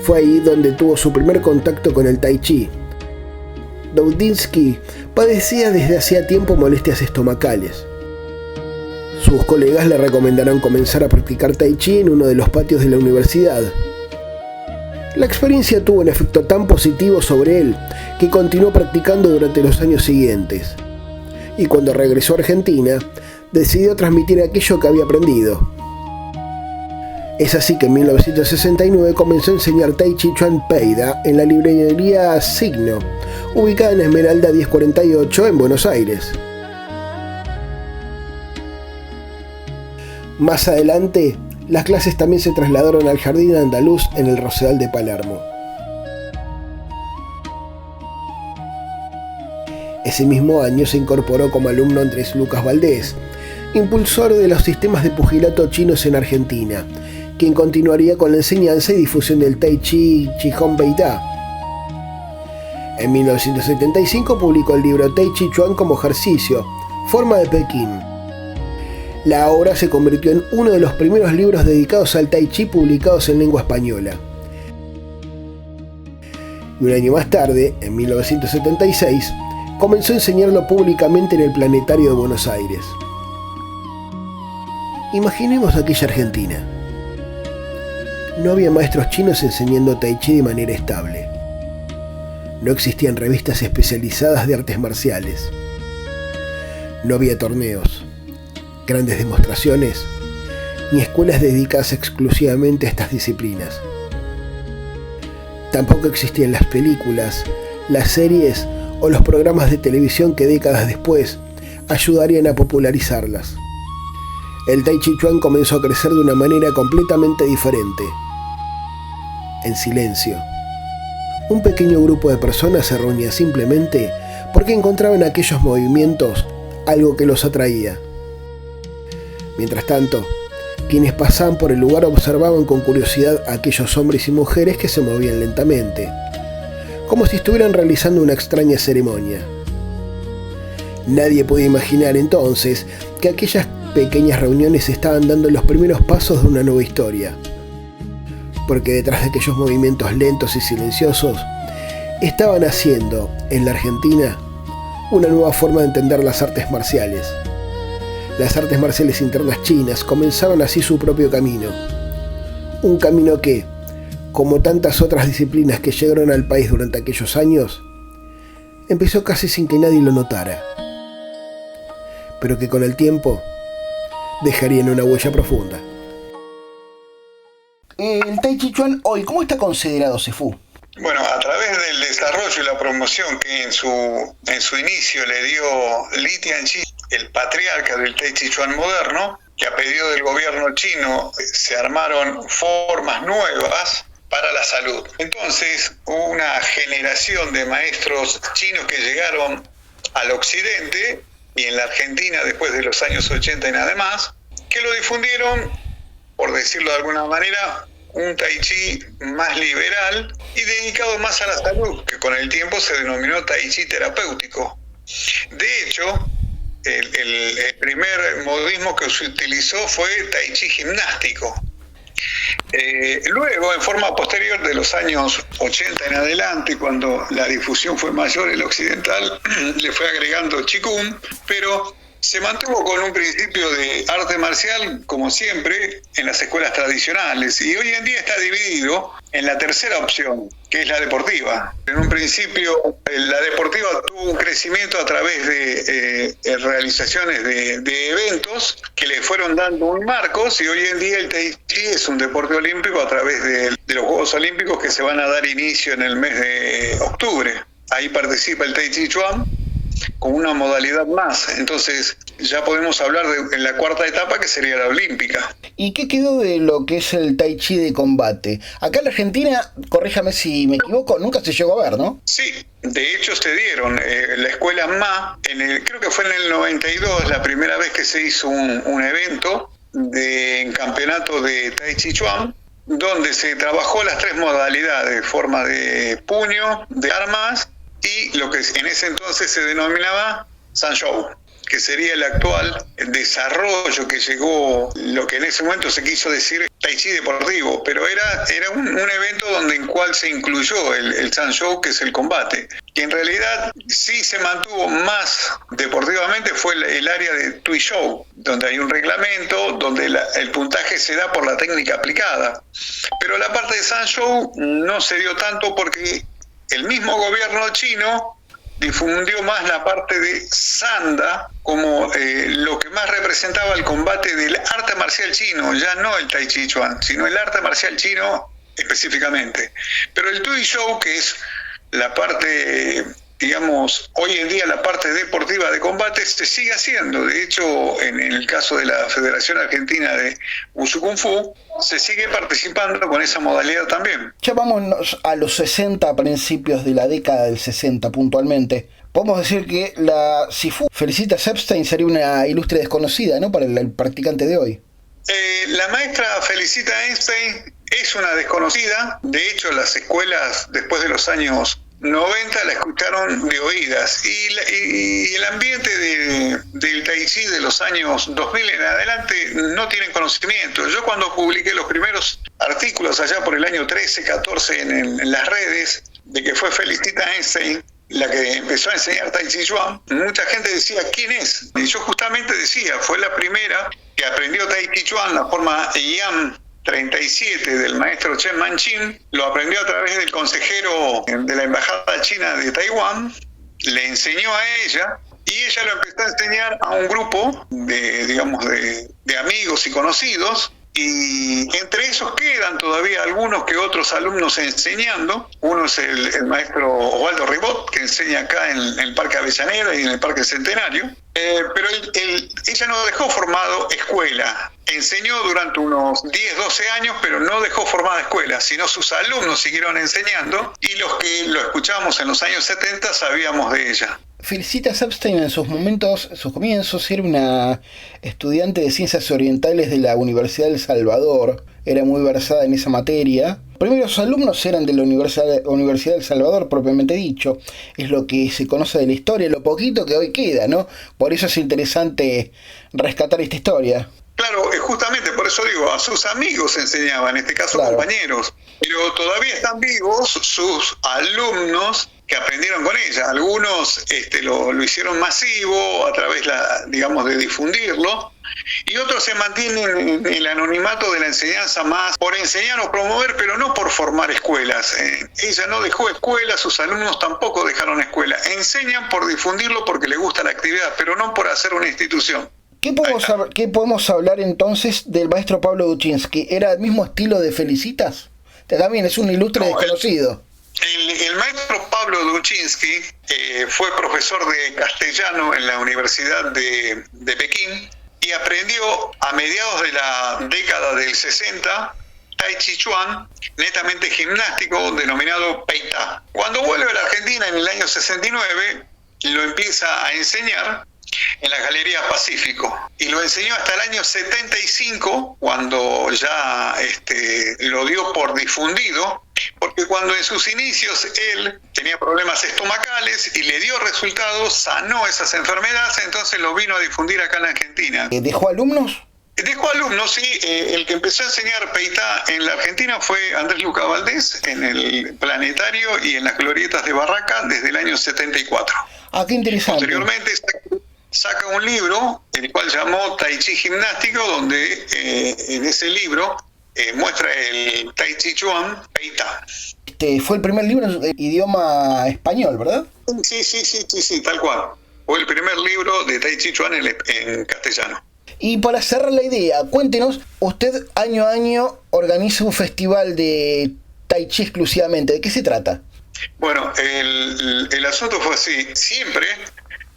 A: Fue ahí donde tuvo su primer contacto con el Tai Chi. Daudinsky padecía desde hacía tiempo molestias estomacales. Sus colegas le recomendaron comenzar a practicar Tai Chi en uno de los patios de la universidad. La experiencia tuvo un efecto tan positivo sobre él que continuó practicando durante los años siguientes. Y cuando regresó a Argentina, decidió transmitir aquello que había aprendido. Es así que en 1969 comenzó a enseñar Tai Chi Chuan Peida en la librería Signo, ubicada en Esmeralda 1048 en Buenos Aires. Más adelante, las clases también se trasladaron al Jardín Andaluz en el Rosedal de Palermo. Ese mismo año se incorporó como alumno Andrés Lucas Valdés, impulsor de los sistemas de pugilato chinos en Argentina, quien continuaría con la enseñanza y difusión del Tai Chi Qigong Beida. En 1975 publicó el libro Tai Chi Chuan como ejercicio, forma de Pekín. La obra se convirtió en uno de los primeros libros dedicados al Tai Chi publicados en lengua española. Y un año más tarde, en 1976, comenzó a enseñarlo públicamente en el Planetario de Buenos Aires. Imaginemos aquella Argentina. No había maestros chinos enseñando Tai Chi de manera estable. No existían revistas especializadas de artes marciales. No había torneos, grandes demostraciones, ni escuelas dedicadas exclusivamente a estas disciplinas. Tampoco existían las películas, las series o los programas de televisión que décadas después ayudarían a popularizarlas. El Tai Chi Chuan comenzó a crecer de una manera completamente diferente. En silencio. Un pequeño grupo de personas se reunía simplemente porque encontraban en aquellos movimientos algo que los atraía. Mientras tanto, quienes pasaban por el lugar observaban con curiosidad a aquellos hombres y mujeres que se movían lentamente, como si estuvieran realizando una extraña ceremonia. Nadie podía imaginar entonces que aquellas pequeñas reuniones estaban dando los primeros pasos de una nueva historia, porque detrás de aquellos movimientos lentos y silenciosos estaban haciendo, en la Argentina, una nueva forma de entender las artes marciales. Las artes marciales internas chinas comenzaban así su propio camino. Un camino que, como tantas otras disciplinas que llegaron al país durante aquellos años, empezó casi sin que nadie lo notara, pero que con el tiempo dejarían una huella profunda. El Tai Chi Chuan hoy, ¿cómo está considerado, Sifu?
G: Bueno, a través del desarrollo y la promoción que en su inicio le dio Li Tianqi, el patriarca del Tai Chi Chuan moderno, que a pedido del gobierno chino se armaron formas nuevas para la salud. Entonces, una generación de maestros chinos que llegaron al occidente y en la Argentina después de los años 80 en además, que lo difundieron, por decirlo de alguna manera, un Tai Chi más liberal y dedicado más a la salud, que con el tiempo se denominó Tai Chi terapéutico. De hecho, el primer modismo que se utilizó fue Tai Chi gimnástico. Luego, en forma posterior de los años 80 en adelante, cuando la difusión fue mayor en el occidental, le fue agregando Qigong, pero se mantuvo con un principio de arte marcial, como siempre, en las escuelas tradicionales, y hoy en día está dividido en la tercera opción, que es la deportiva. En un principio, la deportiva tuvo un crecimiento a través de realizaciones de eventos que le fueron dando un marcos, y hoy en día el Tai Chi es un deporte olímpico a través de los Juegos Olímpicos que se van a dar inicio en el mes de octubre. Ahí participa el Tai Chi Chuan con una modalidad más. Entonces ya podemos hablar en la cuarta etapa, que sería la olímpica.
A: ¿Y qué quedó de lo que es el Tai Chi de combate? Acá en la Argentina, corríjame si me equivoco, nunca se llegó a ver, ¿no?
G: Sí, de hecho se dieron. La escuela MA, creo que fue en el 92, la primera vez que se hizo un evento en campeonato de Tai Chi Chuan, donde se trabajó las tres modalidades: forma de puño, de armas y lo que en ese entonces se denominaba Sanshou, que sería el actual desarrollo que llegó, lo que en ese momento se quiso decir Tai Chi deportivo, pero era un evento en cual se incluyó el Sanshou, que es el combate, que en realidad sí se mantuvo más deportivamente, fue el área de Tui Shou, donde hay un reglamento, donde el puntaje se da por la técnica aplicada, pero la parte de Sanshou no se dio tanto porque el mismo gobierno chino difundió más la parte de Sanda como lo que más representaba el combate del arte marcial chino, ya no el Tai Chi Chuan, sino el arte marcial chino específicamente. Pero el Tui Shou, que es la parte, digamos, hoy en día la parte deportiva de combate, se sigue haciendo. De hecho, en el caso de la Federación Argentina de Wushu Kung Fu, se sigue participando con esa modalidad también.
A: Ya vámonos a los 60, a principios de la década del 60 puntualmente. Podemos decir que la Sifu Felicitas Epstein sería una ilustre desconocida, ¿no?, para el practicante de hoy.
G: La maestra Felicitas Epstein es una desconocida. De hecho, las escuelas después de los años 90 la escucharon de oídas, y el ambiente del Tai Chi de los años 2000 en adelante no tienen conocimiento. Yo, cuando publiqué los primeros artículos allá por el año 13, 14 en las redes, de que fue Felicitas Einstein la que empezó a enseñar Tai Chi Chuan, mucha gente decía, ¿quién es? Y yo justamente decía, fue la primera que aprendió Tai Chi Chuan, la forma Yam 37 del maestro Chen Manchin, lo aprendió a través del consejero de la Embajada China de Taiwán, le enseñó a ella, y ella lo empezó a enseñar a un grupo de amigos y conocidos, y entre esos quedan todavía algunos que otros alumnos enseñando. Uno es el maestro Osvaldo Ribot, que enseña acá en el Parque Avellaneda y en el Parque Centenario, pero ella no dejó formado escuela. Enseñó durante unos 10, 12 años, pero no dejó formada escuela, sino sus alumnos siguieron enseñando, y los que lo escuchábamos en los años 70 sabíamos de ella.
A: Felicitas Epstein en sus comienzos, era una estudiante de Ciencias Orientales de la Universidad del Salvador, era muy versada en esa materia. Primero, sus alumnos eran de la Universidad del Salvador, propiamente dicho, es lo que se conoce de la historia, lo poquito que hoy queda, ¿no? Por eso es interesante rescatar esta historia.
G: Claro, justamente por eso digo, a sus amigos enseñaba, en este caso claro, compañeros, pero todavía están vivos sus alumnos que aprendieron con ella. Algunos lo hicieron masivo a través de difundirlo, y otros se mantienen en el anonimato de la enseñanza más por enseñar o promover, pero no por formar escuelas. Ella no dejó escuela, sus alumnos tampoco dejaron escuela. Enseñan por difundirlo porque les gusta la actividad, pero no por hacer una institución.
A: ¿Qué podemos hablar entonces del maestro Pablo Duchinsky? ¿Era el mismo estilo de Felicitas? También es un ilustre desconocido.
G: El maestro Pablo Duchinsky fue profesor de castellano en la Universidad de Pekín y aprendió a mediados de la década del 60 Tai Chi Chuan, netamente gimnástico, denominado Pei Ta. Cuando vuelve a la Argentina en el año 69, lo empieza a enseñar en la Galería Pacífico, y lo enseñó hasta el año 75, cuando ya lo dio por difundido, porque cuando en sus inicios él tenía problemas estomacales y le dio resultados, sanó esas enfermedades, entonces lo vino a difundir acá en la Argentina.
A: ¿Dejó alumnos?
G: Dejó alumnos, sí. El que empezó a enseñar Pei Ta en la Argentina fue Andrés Luca Valdés, en el Planetario y en las Glorietas de Barraca, desde el año 74.
A: Ah, qué interesante.
G: Posteriormente saca un libro, el cual llamó Tai Chi Gimnástico, donde en ese libro muestra el Tai Chi Chuan Pei Ta.
A: Fue el primer libro en idioma español, ¿verdad?
G: Sí, tal cual. Fue el primer libro de Tai Chi Chuan en castellano.
A: Y para cerrar la idea, cuéntenos, usted año a año organiza un festival de Tai Chi exclusivamente. ¿De qué se trata?
G: Bueno, el asunto fue así. Siempre,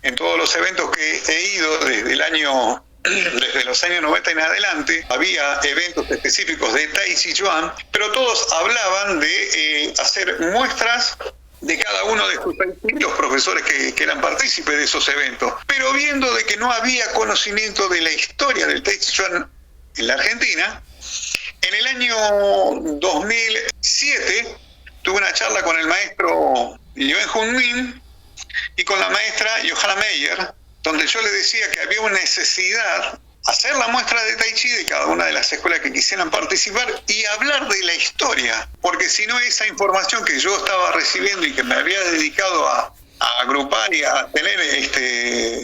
G: en todos los eventos que he ido desde los años 90 en adelante, había eventos específicos de Tai Chi Chuan, pero todos hablaban de hacer muestras de cada uno de sus los profesores que eran partícipes de esos eventos. Pero viendo de que no había conocimiento de la historia del Tai Chi Chuan en la Argentina, en el año 2007 tuve una charla con el maestro Yuen Hun Min y con la maestra Johanna Meyer, donde yo le decía que había una necesidad hacer la muestra de Tai Chi de cada una de las escuelas que quisieran participar y hablar de la historia, porque si no, esa información que yo estaba recibiendo y que me había dedicado a agrupar y a tener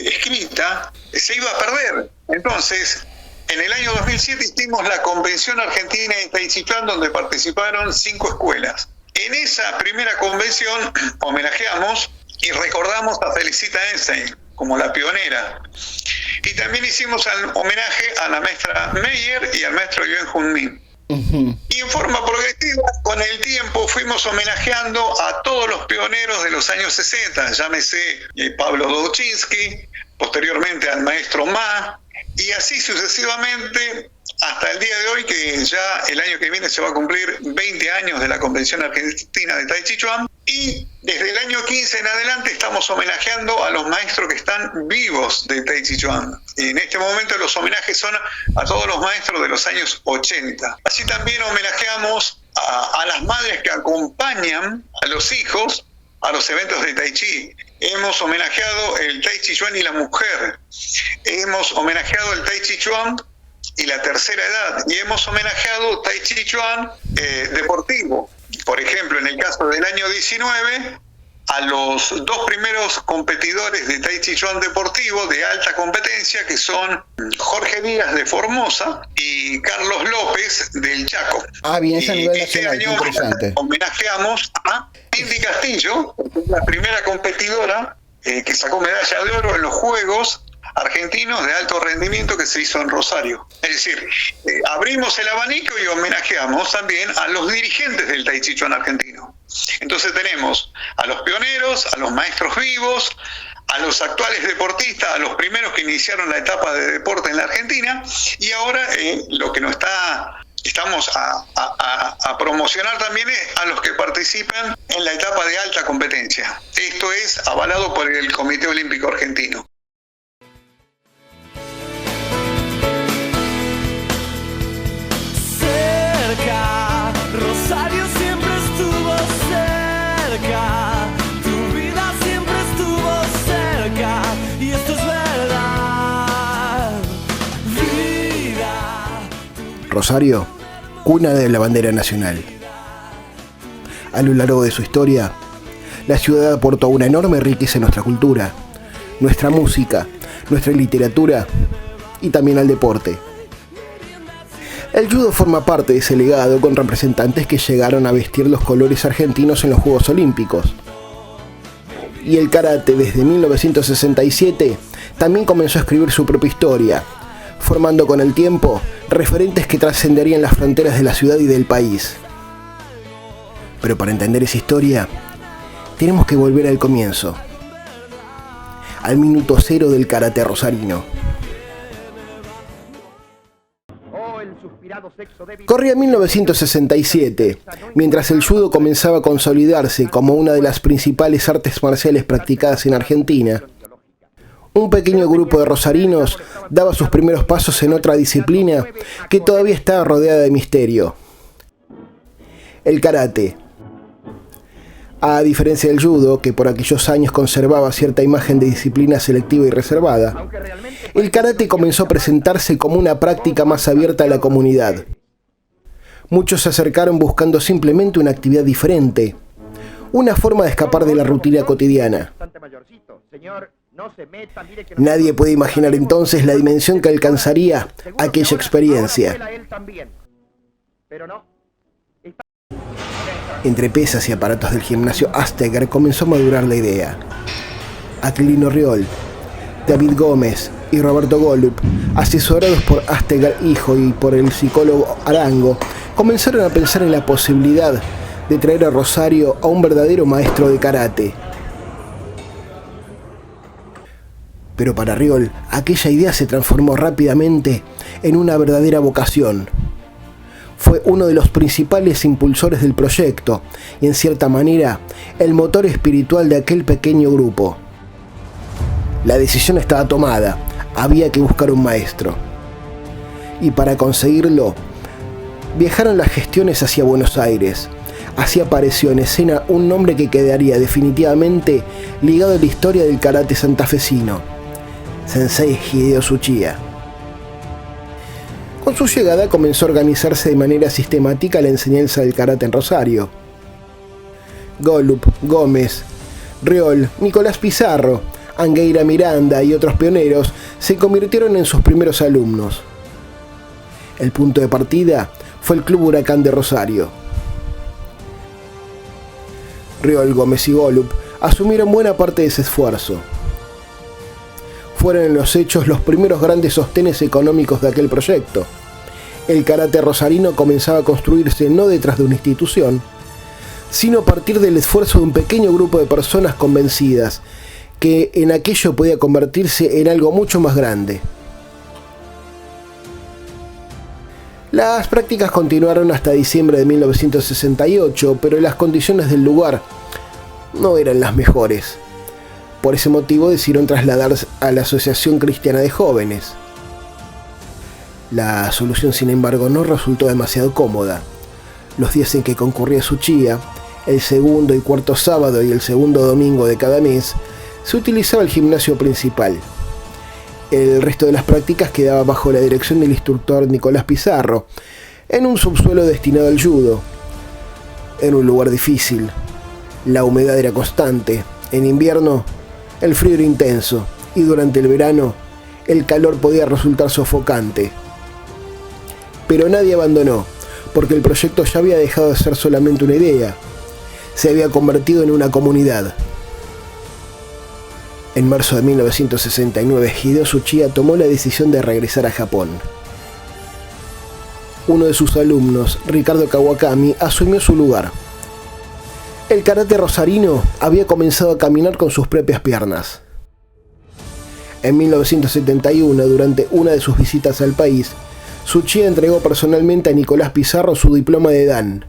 G: escrita, se iba a perder. Entonces, en el año 2007 hicimos la Convención Argentina de Tai Chi Chuan, donde participaron 5 escuelas. En esa primera convención homenajeamos y recordamos a Felicita Epstein como la pionera. Y también hicimos un homenaje a la maestra Meyer y al maestro Yuen Hun Min. Y en forma progresiva, con el tiempo, fuimos homenajeando a todos los pioneros de los años 60, llámese Pablo Duchinsky, posteriormente al maestro Ma, y así sucesivamente hasta el día de hoy, que ya el año que viene se va a cumplir 20 años de la Convención Argentina de Tai Chi Chuan, y desde el año 15 en adelante estamos homenajeando a los maestros que están vivos de Tai Chi Chuan. Y en este momento los homenajes son a todos los maestros de los años 80. Así también homenajeamos a las madres que acompañan a los hijos a los eventos de Tai Chi. Hemos homenajeado el Tai Chi Chuan y la mujer. Hemos homenajeado el Tai Chi Chuan y la tercera edad. Y hemos homenajeado Tai Chi Chuan deportivo. Por ejemplo, en el caso del año 19, a los dos primeros competidores de Tai Chi Chuan deportivo de alta competencia, que son Jorge Díaz de Formosa y Carlos López del Chaco.
A: Bien, esa nivel
G: este
A: nacional,
G: año
A: interesante.
G: homenajeamos a Cindy Castillo, la primera competidora que sacó medalla de oro en los Juegos Argentinos de alto rendimiento que se hizo en Rosario. Es decir, abrimos el abanico y homenajeamos también a los dirigentes del Tai Chi Chuan argentino. Entonces tenemos a los pioneros, a los maestros vivos, a los actuales deportistas, a los primeros que iniciaron la etapa de deporte en la Argentina, y ahora lo que estamos a promocionar también es a los que participan en la etapa de alta competencia. Esto es avalado por el Comité Olímpico Argentino.
H: Rosario siempre estuvo cerca, tu vida siempre estuvo cerca, y esto es verdad.
A: Rosario, cuna de la bandera nacional. A lo largo de su historia, la ciudad aportó una enorme riqueza a nuestra cultura, nuestra música, nuestra literatura y también al deporte. El judo forma parte de ese legado con representantes que llegaron a vestir los colores argentinos en los Juegos Olímpicos. Y el karate desde 1967 también comenzó a escribir su propia historia, formando con el tiempo referentes que trascenderían las fronteras de la ciudad y del país. Pero para entender esa historia, tenemos que volver al comienzo, al minuto cero del karate rosarino. Corría 1967, mientras el judo comenzaba a consolidarse como una de las principales artes marciales practicadas en Argentina. Un pequeño grupo de rosarinos daba sus primeros pasos en otra disciplina que todavía estaba rodeada de misterio: el karate. A diferencia del judo, que por aquellos años conservaba cierta imagen de disciplina selectiva y reservada, el karate comenzó a presentarse como una práctica más abierta a la comunidad. Muchos se acercaron buscando simplemente una actividad diferente, una forma de escapar de la rutina cotidiana. Nadie puede imaginar entonces la dimensión que alcanzaría aquella experiencia. Entre pesas y aparatos del gimnasio Asteger comenzó a madurar la idea. Aquilino Riol, David Gómez y Roberto Golub, asesorados por Asteger hijo y por el psicólogo Arango, comenzaron a pensar en la posibilidad de traer a Rosario a un verdadero maestro de karate. Pero para Riol, aquella idea se transformó rápidamente en una verdadera vocación. Fue uno de los principales impulsores del proyecto y, en cierta manera, el motor espiritual de aquel pequeño grupo. La decisión estaba tomada, había que buscar un maestro. Y para conseguirlo, viajaron las gestiones hacia Buenos Aires. Así apareció en escena un nombre que quedaría definitivamente ligado a la historia del karate santafesino: Sensei Hideo Tsuchiya. Con su llegada comenzó a organizarse de manera sistemática la enseñanza del karate en Rosario. Golub, Gómez, Riol, Nicolás Pizarro, Angueira Miranda y otros pioneros se convirtieron en sus primeros alumnos. El punto de partida fue el Club Huracán de Rosario. Riol, Gómez y Golub asumieron buena parte de ese esfuerzo. Fueron en los hechos los primeros grandes sostenes económicos de aquel proyecto. El karate rosarino comenzaba a construirse no detrás de una institución, sino a partir del esfuerzo de un pequeño grupo de personas convencidas que en aquello podía convertirse en algo mucho más grande. Las prácticas continuaron hasta diciembre de 1968, pero las condiciones del lugar no eran las mejores. Por ese motivo decidieron trasladarse a la Asociación Cristiana de Jóvenes. La solución, sin embargo, no resultó demasiado cómoda. Los días en que concurría Tsuchiya, el segundo y cuarto sábado y el segundo domingo de cada mes, se utilizaba el gimnasio principal. El resto de las prácticas quedaba bajo la dirección del instructor Nicolás Pizarro, en un subsuelo destinado al judo. Era un lugar difícil, La humedad era constante, en invierno el frío era intenso y durante el verano el calor podía resultar sofocante. Pero nadie abandonó, porque el proyecto ya había dejado de ser solamente una idea, se había convertido en una comunidad. En marzo de 1969, Hideo Tsuchiya tomó la decisión de regresar a Japón. Uno de sus alumnos, Ricardo Kawakami, asumió su lugar. El karate rosarino había comenzado a caminar con sus propias piernas. En 1971, durante una de sus visitas al país, Tsuchiya entregó personalmente a Nicolás Pizarro su diploma de Dan.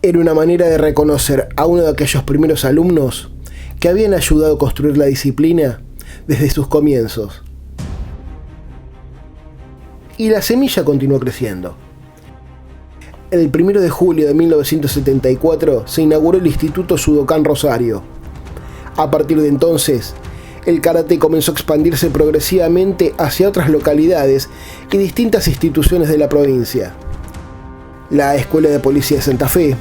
A: Era una manera de reconocer a uno de aquellos primeros alumnos que habían ayudado a construir la disciplina desde sus comienzos. Y la semilla continuó creciendo. El 1 de julio de 1974 se inauguró el Instituto Sudokan Rosario. A partir de entonces, el karate comenzó a expandirse progresivamente hacia otras localidades y distintas instituciones de la provincia. La Escuela de Policía de Santa Fe,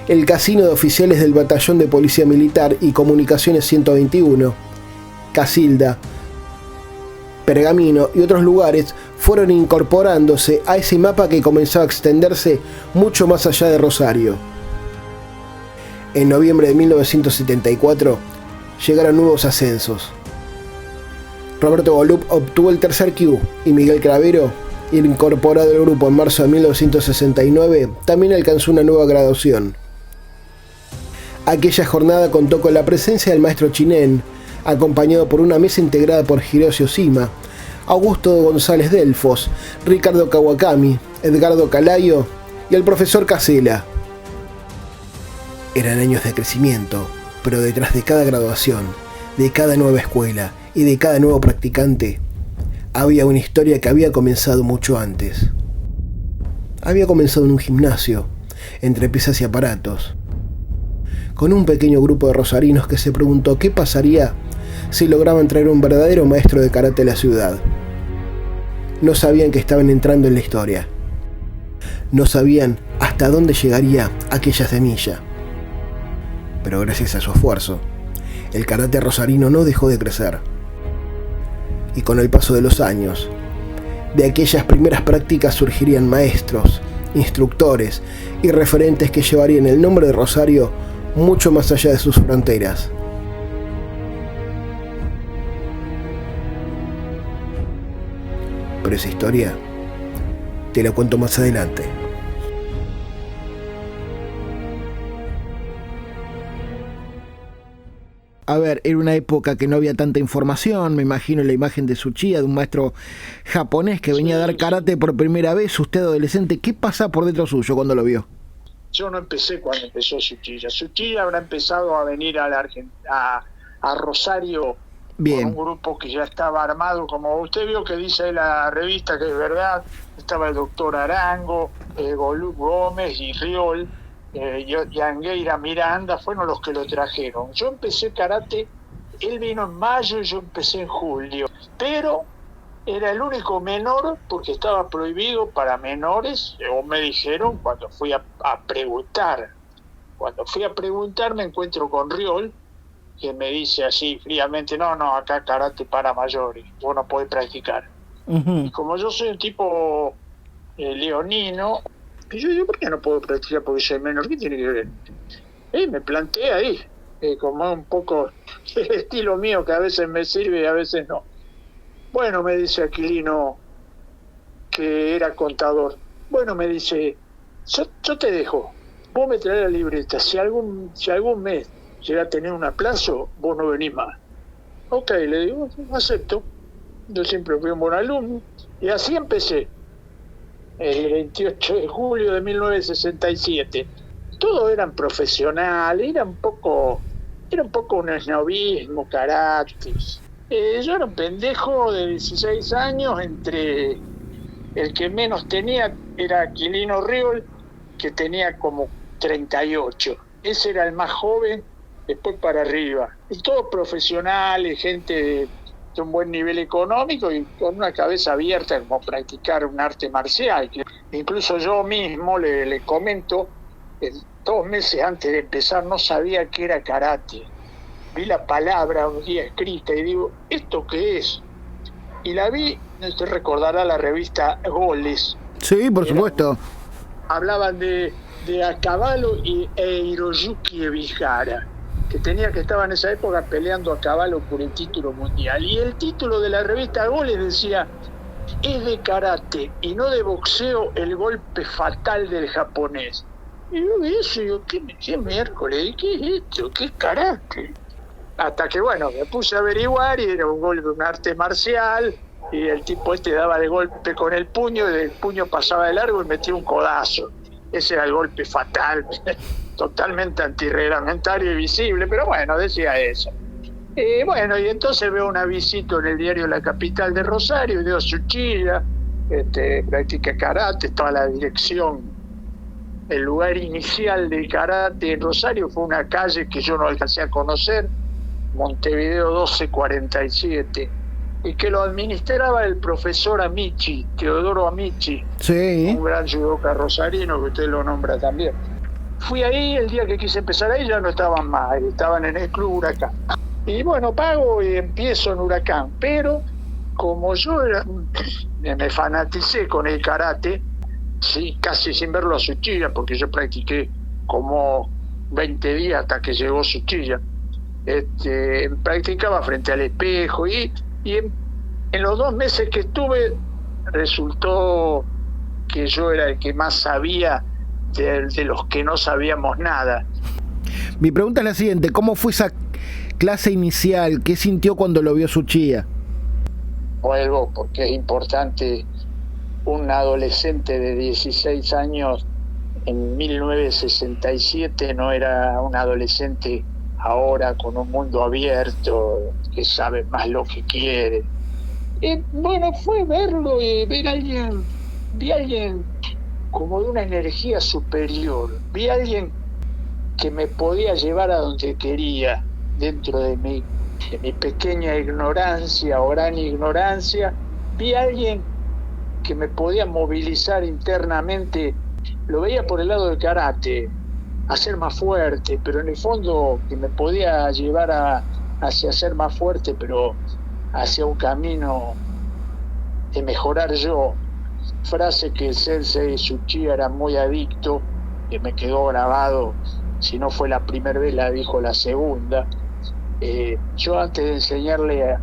A: el Casino de Oficiales del Batallón de Policía Militar y Comunicaciones 121, Casilda, Pergamino y otros lugares fueron incorporándose a ese mapa que comenzaba a extenderse mucho más allá de Rosario. En noviembre de 1974 llegaron nuevos ascensos. Roberto Golup obtuvo el tercer Q y Miguel Cravero, incorporado al grupo en marzo de 1969, también alcanzó una nueva graduación. Aquella jornada contó con la presencia del maestro Chinen, acompañado por una mesa integrada por Hiroshi Oshima, Augusto González Delfos, Ricardo Kawakami, Edgardo Calayo y el profesor Casella. Eran años de crecimiento, pero detrás de cada graduación, de cada nueva escuela y de cada nuevo practicante, había una historia que había comenzado mucho antes. Había comenzado en un gimnasio, entre pesas y aparatos, con un pequeño grupo de rosarinos que se preguntó qué pasaría si lograban traer un verdadero maestro de karate a la ciudad. No sabían que estaban entrando en la historia. No sabían hasta dónde llegaría aquella semilla. Pero gracias a su esfuerzo, el karate rosarino no dejó de crecer. Y con el paso de los años, de aquellas primeras prácticas surgirían maestros, instructores y referentes que llevarían el nombre de Rosario mucho más allá de sus fronteras. Pero esa historia te la cuento más adelante. A ver, era una época que no había tanta información, me imagino la imagen de Tsuchiya, de un maestro japonés que venía a dar karate por primera vez, usted adolescente, ¿qué pasa por dentro suyo cuando lo vio?
I: Yo no empecé cuando empezó Tsuchiya. Tsuchiya habrá empezado a venir a Rosario. Bien. Con un grupo que ya estaba armado, como usted vio que dice la revista, que es verdad, estaba el doctor Arango, Golup Gómez y Riol, y Angueira Miranda, fueron los que lo trajeron. Yo empecé karate, él vino en mayo y yo empecé en julio, pero era el único menor porque estaba prohibido para menores, o me dijeron cuando fui a preguntar. Cuando fui a preguntar me encuentro con Riol, que me dice así fríamente, no, acá karate para mayores, vos no podés practicar. Uh-huh. Y como yo soy un tipo leonino, y yo digo, ¿por qué no puedo practicar porque soy menor? ¿Qué tiene que ver? Me planteé ahí, como un poco el estilo mío, que a veces me sirve y a veces no. Bueno, me dice Aquilino, que era contador, bueno, me dice, yo te dejo, vos me traes la libreta, si algún mes llega a tener un aplazo, vos no venís más. Ok, le digo, acepto. Yo siempre fui un buen alumno. Y así empecé. El 28 de julio de 1967. Todos eran profesionales, era un poco un esnovismo, carácter. Yo era un pendejo de 16 años, entre el que menos tenía era Aquilino Riol, que tenía como 38. Ese era el más joven, después para arriba. Y todos profesionales, gente de un buen nivel económico y con una cabeza abierta como practicar un arte marcial. Incluso yo mismo le comento, 2 meses antes de empezar no sabía qué era karate. Vi la palabra un día escrita y digo, ¿esto qué es? Y la vi, usted recordará la revista Goles.
A: Sí, por supuesto.
I: Hablaban de Cavallo e Hiroyuki Ebihara, que estaba en esa época peleando a Cavallo por el título mundial. Y el título de la revista Goles decía, es de karate y no de boxeo el golpe fatal del japonés. Y yo vi eso y digo, ¿qué miércoles? ¿Qué es esto? ¿Qué es karate? Hasta que, bueno, me puse a averiguar y era un arte marcial, y el tipo daba de golpe con el puño, y el puño pasaba de largo y metía un codazo. Ese era el golpe fatal, totalmente antirreglamentario y visible, pero bueno, decía eso. Bueno, y entonces veo un avisito en el diario La Capital de Rosario, y veo Tsuchiya, practica karate, estaba la dirección. El lugar inicial del karate en Rosario fue una calle que yo no alcancé a conocer, Montevideo 1247, y que lo administraba el profesor Amici, Teodoro Amici,
A: sí,
I: un gran judoka rosarino que usted lo nombra también. Fui ahí, el día que quise empezar ahí ya no estaban más, estaban en el Club Huracán. Y bueno, pago y empiezo en Huracán, pero como yo me fanaticé con el karate, sí, casi sin verlo a Tsuchiya, porque yo practiqué como 20 días hasta que llegó Tsuchiya. Practicaba frente al espejo y en los 2 meses que estuve resultó que yo era el que más sabía de los que no sabíamos nada.
A: Mi pregunta es la siguiente, ¿cómo fue esa clase inicial? ¿Qué sintió cuando lo vio Tsuchiya?
I: Vuelvo porque es importante. Un adolescente de 16 años en 1967 no era un adolescente ahora con un mundo abierto, que sabe más lo que quiere. Bueno, fue verlo y vi a alguien como de una energía superior, vi a alguien que me podía llevar a donde quería, dentro de mi pequeña ignorancia o gran ignorancia, vi a alguien que me podía movilizar internamente. Lo veía por el lado del karate, a ser más fuerte, pero en el fondo que me podía llevar hacia ser más fuerte, pero hacia un camino de mejorar yo. Frase que el sensei Tsuchiya era muy adicto, que me quedó grabado, si no fue la primera vez, la dijo la segunda. Yo antes de enseñarle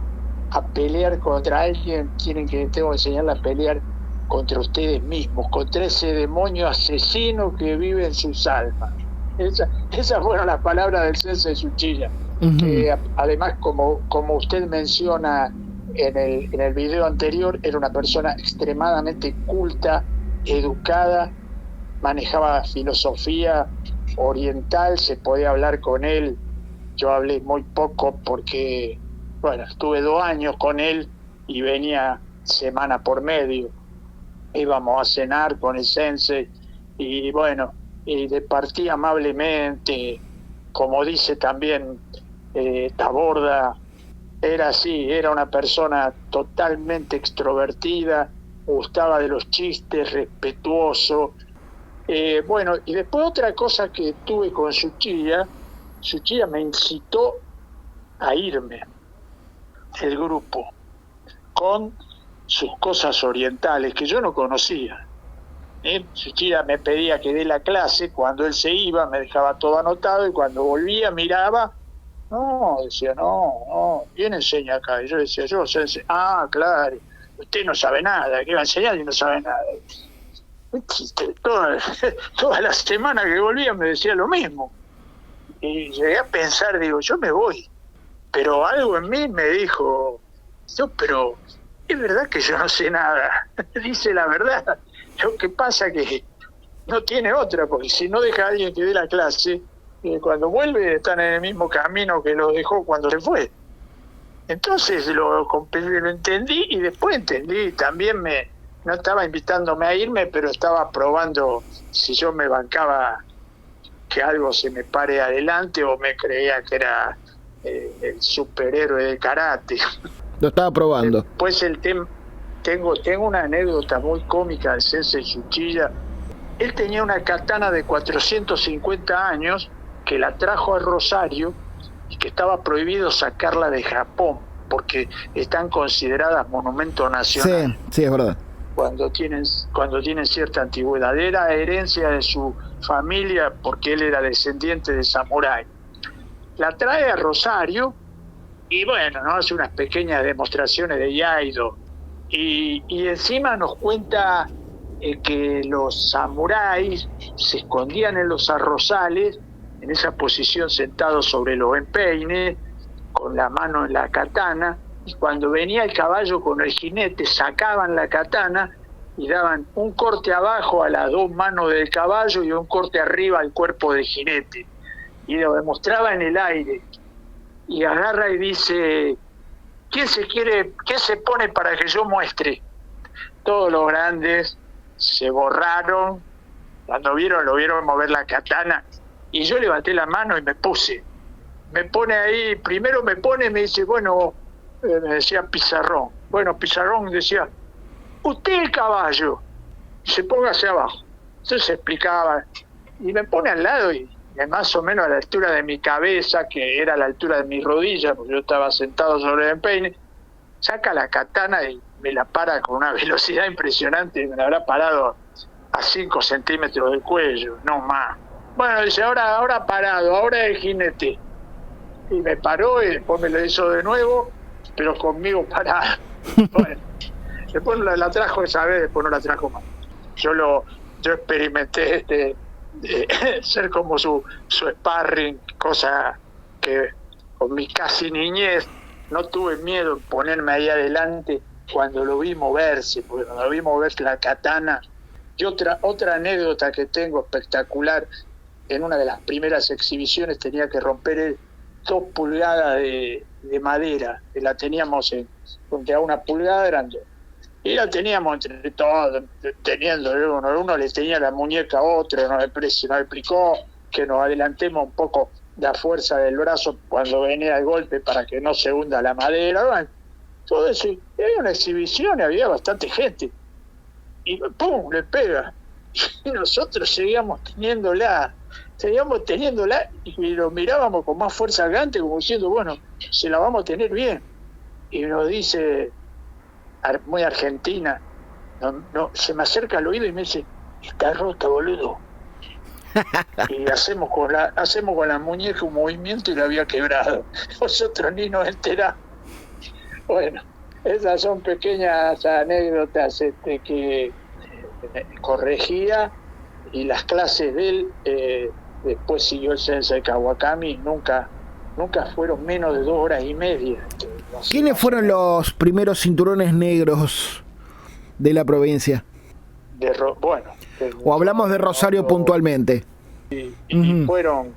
I: a pelear contra alguien, tengo que enseñarle a pelear contra ustedes mismos, contra ese demonio asesino que vive en sus almas. Esas fueron las palabras del sensei Tsuchiya. Además, como usted menciona en el video anterior, era una persona extremadamente culta, educada, manejaba filosofía oriental, se podía hablar con él. Yo hablé muy poco porque, bueno, estuve 2 años con él y venía semana por medio. Íbamos a cenar con el sensei y bueno, y le partí amablemente, como dice también Taborda, era así, era una persona totalmente extrovertida, gustaba de los chistes, respetuoso. Bueno, y después otra cosa que tuve con Tsuchiya me incitó a irme del grupo con sus cosas orientales que yo no conocía. Tsuchiya me pedía que dé la clase, cuando él se iba me dejaba todo anotado y cuando volvía miraba, decía, no, ¿quién enseña acá? Y yo decía, yo sensei. Claro, usted no sabe nada, que iba a enseñar y no sabe nada. Toda la semana que volvía me decía lo mismo. Y llegué a pensar, digo, yo me voy. Pero algo en mí me dijo, pero es verdad que yo no sé nada. Dice la verdad. Lo que pasa que no tiene otra, porque si no deja a alguien que dé la clase, cuando vuelve están en el mismo camino que lo dejó cuando se fue. Entonces lo entendí y después entendí, también no estaba invitándome a irme, pero estaba probando si yo me bancaba que algo se me pare adelante o me creía que era el superhéroe de karate.
A: Lo estaba probando.
I: Después tengo una anécdota muy cómica del sensei Tsuchiya. él tenía una katana de 450 años que la trajo a Rosario y que estaba prohibido sacarla de Japón porque están consideradas monumento nacional.
A: Sí, es verdad.
I: Cuando tienen cierta antigüedad. Era herencia de su familia porque él era descendiente de samurái. La trae a Rosario y bueno, ¿no? Hace unas pequeñas demostraciones de Iaido y encima nos cuenta que los samuráis se escondían en los arrozales, en esa posición sentados sobre los empeines, con la mano en la katana, y cuando venía el caballo con el jinete sacaban la katana y daban un corte abajo a las dos manos del caballo y un corte arriba al cuerpo del jinete, y lo demostraba en el aire, y agarra y dice: ¿qué se pone para que yo muestre? Todos los grandes se borraron, cuando lo vieron mover la katana, y yo levanté la mano y me puse. Me pone ahí, primero me dice, bueno, me decía Pizarrón. Bueno, Pizarrón decía, usted el caballo, se ponga hacia abajo. Entonces explicaba, y me pone al lado y más o menos a la altura de mi cabeza, que era a la altura de mi rodilla, porque yo estaba sentado sobre el empeine, saca la katana y me la para con una velocidad impresionante, me la habrá parado a 5 centímetros del cuello, no más. Bueno, dice, ahora parado, ahora el jinete. Y me paró y después me lo hizo de nuevo, pero conmigo parado. Bueno, después la trajo esa vez, después no la trajo más. Yo experimenté ser como su sparring, cosa que con mi casi niñez no tuve miedo en ponerme ahí adelante cuando lo vi moverse, porque cuando lo vi mover la katana. Y otra anécdota que tengo espectacular, en una de las primeras exhibiciones tenía que romper 2 pulgadas de madera, que la teníamos frente a 1 pulgada grande. Y la teníamos entre todos, teniendo, uno le tenía la muñeca a otro, nos explicó que nos adelantemos un poco la fuerza del brazo cuando venía el golpe para que no se hunda la madera. Bueno, todo eso, y había una exhibición y había bastante gente. Y ¡pum!, le pega. Y nosotros seguíamos teniéndola y lo mirábamos con más fuerza gigante, como diciendo, bueno, se la vamos a tener bien. Y nos dice, muy argentina, no, se me acerca al oído y me dice, está rota, boludo. Y hacemos con la muñeca un movimiento y la había quebrado. Nosotros ni nos enteramos. Bueno, esas son pequeñas anécdotas que corregía, y las clases de él, después siguió el Sensei Kawakami, nunca fueron menos de 2 horas y media.
A: ¿Quiénes fueron los primeros cinturones negros de la provincia? ¿O hablamos de Rosario puntualmente?
I: Y fueron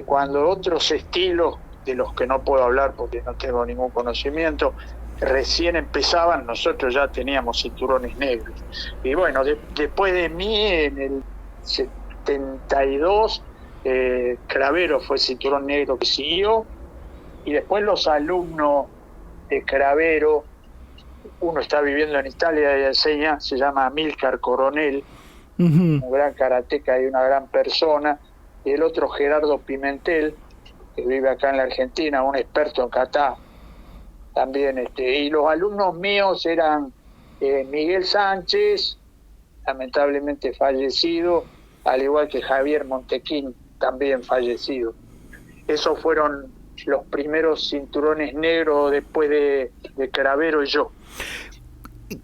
I: cuando otros estilos, de los que no puedo hablar porque no tengo ningún conocimiento, recién empezaban, nosotros ya teníamos cinturones negros. Y bueno, después de mí, en el 72, Cravero fue cinturón negro que siguió, y después los alumnos de Cravero, uno está viviendo en Italia y enseña, se llama Amílcar Coronel, un gran karateca y una gran persona, y el otro Gerardo Pimentel, que vive acá en la Argentina, un experto en kata también. Y los alumnos míos eran Miguel Sánchez, lamentablemente fallecido, al igual que Javier Montequín, también fallecido. Esos fueron los primeros cinturones negros después de Cravero y yo.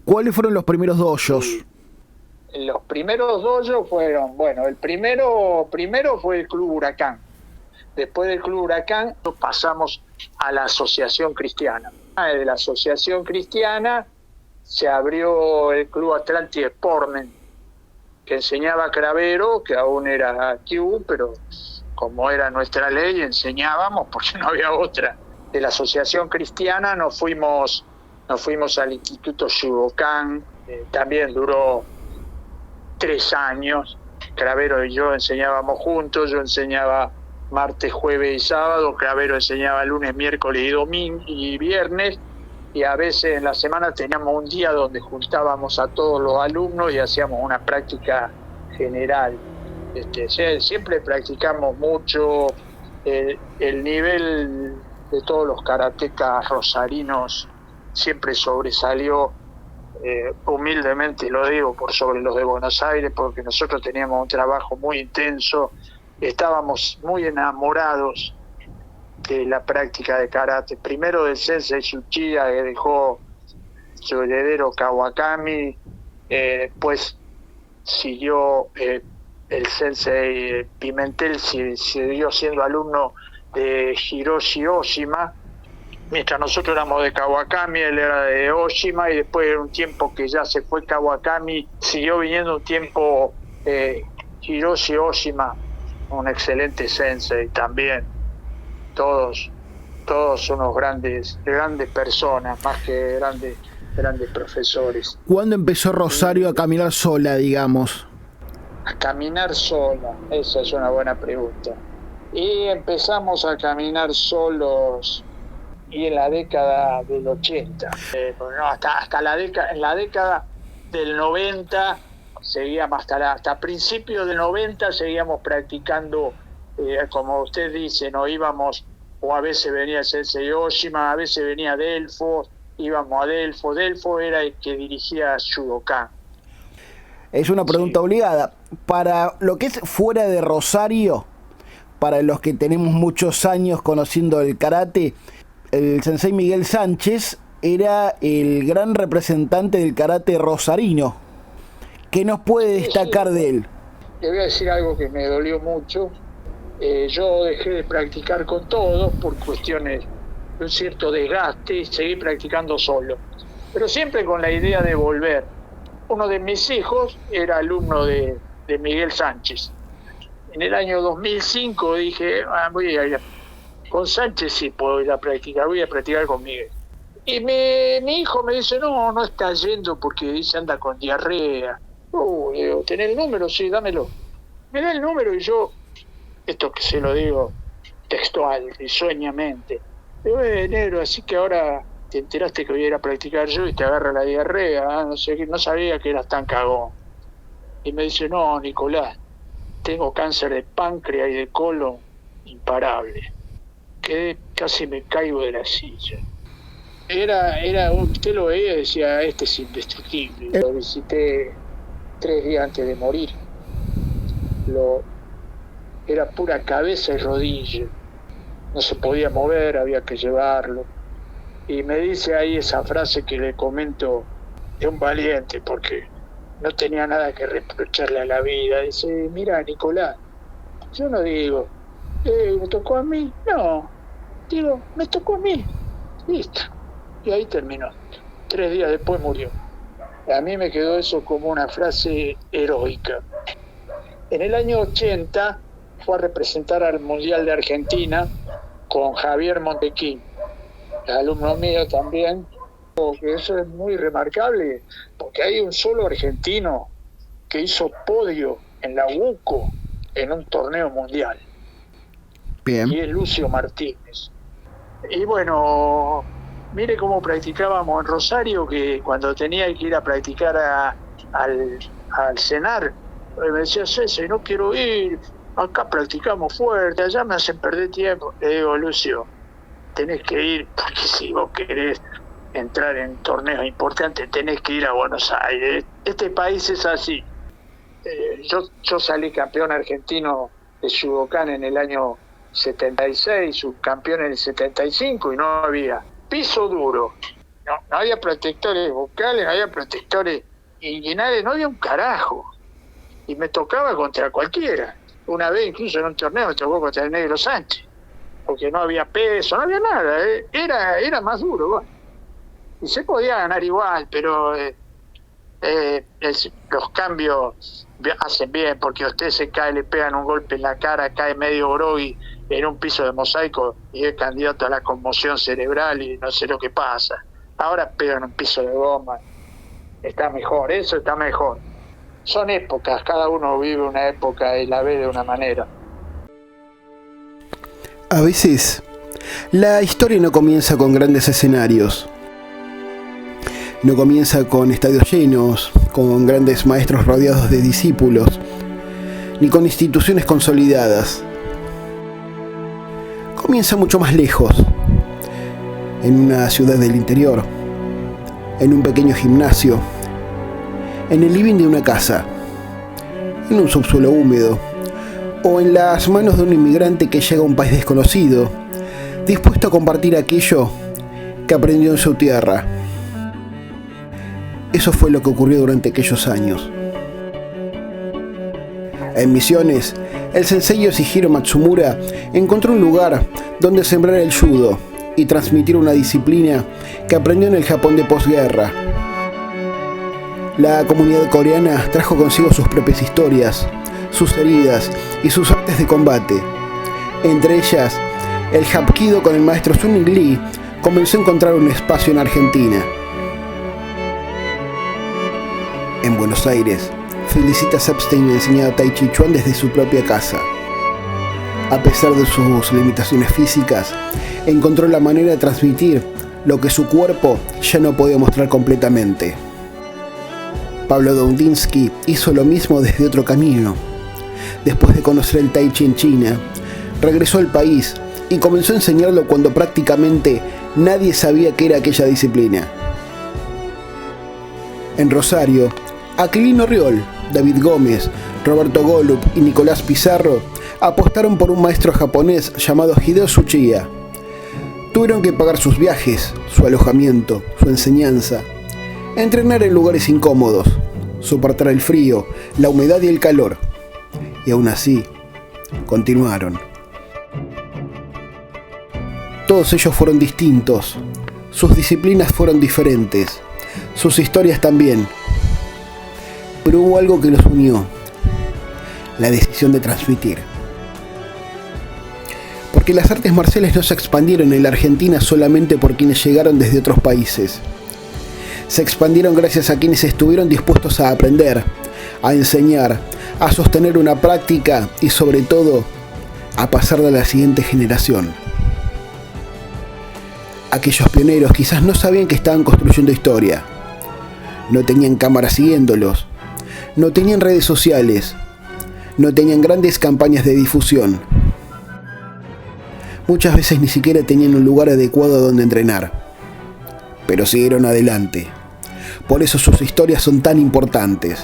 A: ¿Cuáles fueron los primeros dojos?
I: Los primeros dojos fueron, bueno, el primero fue el Club Huracán. Después del Club Huracán pasamos a la Asociación Cristiana. De la Asociación Cristiana se abrió el Club Atlantic Sportmen, que enseñaba Cravero, que aún era Q, pero como era nuestra ley, enseñábamos porque no había otra. De la Asociación Cristiana nos fuimos al Instituto Shugokan, también duró 3 años. Cravero y yo enseñábamos juntos, yo enseñaba martes, jueves y sábado, Cravero enseñaba lunes, miércoles y domingo y viernes, y a veces en la semana teníamos un día donde juntábamos a todos los alumnos y hacíamos una práctica general. Siempre practicamos mucho, el nivel de todos los karatecas rosarinos siempre sobresalió, humildemente lo digo, por sobre los de Buenos Aires, porque nosotros teníamos un trabajo muy intenso, estábamos muy enamorados de la práctica de karate, primero del sensei Tsuchiya, que dejó su heredero Kawakami, después siguió el sensei Pimentel, siguió siendo alumno de Hiroshi Oshima, mientras nosotros éramos de Kawakami, él era de Oshima, y después de un tiempo que ya se fue Kawakami, siguió viniendo un tiempo Hiroshi Oshima, un excelente sensei también. Todos unos grandes personas, más que grandes profesores.
A: ¿Cuándo empezó Rosario a caminar sola, digamos?
I: A caminar sola, esa es una buena pregunta. Y empezamos a caminar solos y en la década del 80. Hasta en la década del 90 seguíamos, hasta principios del 90 seguíamos practicando, como usted dice, no íbamos, o a veces venía el sensei Oshima, a veces venía Delfo, íbamos a Delfo era el que dirigía Shudokan.
A: Es una pregunta obligada. Para lo que es fuera de Rosario, para los que tenemos muchos años conociendo el karate, el sensei Miguel Sánchez era el gran representante del karate rosarino. ¿Qué nos puede destacar de él?
I: Le voy a decir algo que me dolió mucho. Yo dejé de practicar con todos por cuestiones de un cierto desgaste y seguí practicando solo, pero siempre con la idea de volver. Uno de mis hijos era alumno de Miguel Sánchez. En el año 2005 dije, voy a ir con Sánchez, sí puedo ir a practicar, voy a practicar con Miguel. Y mi hijo me dice, no está yendo porque dice anda con diarrea. Le digo, ¿tenés el número? Sí, dámelo. Me da el número y yo, esto que se lo digo textual, risueñamente, digo, negro, así que ahora te enteraste que voy a ir a practicar yo y te agarra la diarrea, no sabía que eras tan cagón. Y me dice, no, Nicolás, tengo cáncer de páncreas y de colon imparable. Casi me caigo de la silla. Usted lo veía y decía, este es indestructible. Lo visité 3 días antes de morir. Era pura cabeza y rodilla. No se podía mover, había que llevarlo. Y me dice ahí esa frase que le comento de un valiente, porque no tenía nada que reprocharle a la vida. Dice, mira, Nicolás, yo no digo, ¿me tocó a mí? No, digo, me tocó a mí. Listo. Y ahí terminó. 3 días después murió. A mí me quedó eso como una frase heroica. En el año 80 fue a representar al Mundial de Argentina con Javier Montequín, alumno mío también, porque eso es muy remarcable, porque hay un solo argentino que hizo podio en la UCO en un torneo mundial.
A: Bien.
I: Y es Lucio Martínez. Y bueno, mire cómo practicábamos en Rosario, que cuando tenía que ir a practicar al CENAR, me decía, César, no quiero ir, acá practicamos fuerte, allá me hacen perder tiempo. Le digo, Lucio, tenés que ir, porque si vos querés entrar en torneos importantes, tenés que ir a Buenos Aires. Este país es así. Yo salí campeón argentino de Shudokan en el año 76, subcampeón en el 75, y no había piso duro, no había protectores vocales, no había protectores inguinales, no había un carajo. Y me tocaba contra cualquiera. Una vez incluso en un torneo me tocó contra el Negro Sánchez, porque no había peso, no había nada, era más duro. Bueno. Y se podía ganar igual, pero los cambios hacen bien, porque usted se cae, le pegan un golpe en la cara, cae medio groggy en un piso de mosaico y es candidato a la conmoción cerebral y no sé lo que pasa. Ahora pegan un piso de goma, está mejor, eso está mejor. Son épocas, cada uno vive una época y la ve de una manera.
A: A veces, la historia no comienza con grandes escenarios. No comienza con estadios llenos, con grandes maestros rodeados de discípulos. ni con instituciones consolidadas. Comienza mucho más lejos, en una ciudad del interior, en un pequeño gimnasio, en el living de una casa, en un subsuelo húmedo, o en las manos de un inmigrante que llega a un país desconocido, dispuesto a compartir aquello que aprendió en su tierra. Eso fue lo que ocurrió durante aquellos años. En Misiones, el sensei Yoshihiro Matsumura encontró un lugar donde sembrar el judo y transmitir una disciplina que aprendió en el Japón de posguerra. La comunidad coreana trajo consigo sus propias historias, sus heridas y sus artes de combate. Entre ellas, el Hapkido con el maestro Sun Lee comenzó a encontrar un espacio en Argentina. En Buenos Aires, Felicitas Epstein enseñaba Tai Chi Chuan desde su propia casa. A pesar de sus limitaciones físicas, encontró la manera de transmitir lo que su cuerpo ya no podía mostrar completamente. Pablo Daundinsky hizo lo mismo desde otro camino. Después de conocer el Tai Chi en China, regresó al país y comenzó a enseñarlo cuando prácticamente nadie sabía qué era aquella disciplina. En Rosario, Aquilino Riol, David Gómez, Roberto Golub y Nicolás Pizarro apostaron por un maestro japonés llamado Hideo Tsuchiya. Tuvieron que pagar sus viajes, su alojamiento, su enseñanza, entrenar en lugares incómodos, soportar el frío, la humedad y el calor. Y aún así, continuaron. Todos ellos fueron distintos, sus disciplinas fueron diferentes, sus historias también. Pero hubo algo que los unió: la decisión de transmitir. Porque las artes marciales no se expandieron en la Argentina solamente por quienes llegaron desde otros países. Se expandieron gracias a quienes estuvieron dispuestos a aprender, a enseñar, a sostener una práctica y sobre todo, a pasarla a la siguiente generación. Aquellos pioneros quizás no sabían que estaban construyendo historia. No tenían cámaras siguiéndolos. No tenían redes sociales. No tenían grandes campañas de difusión. Muchas veces ni siquiera tenían un lugar adecuado donde entrenar. Pero siguieron adelante. Por eso sus historias son tan importantes.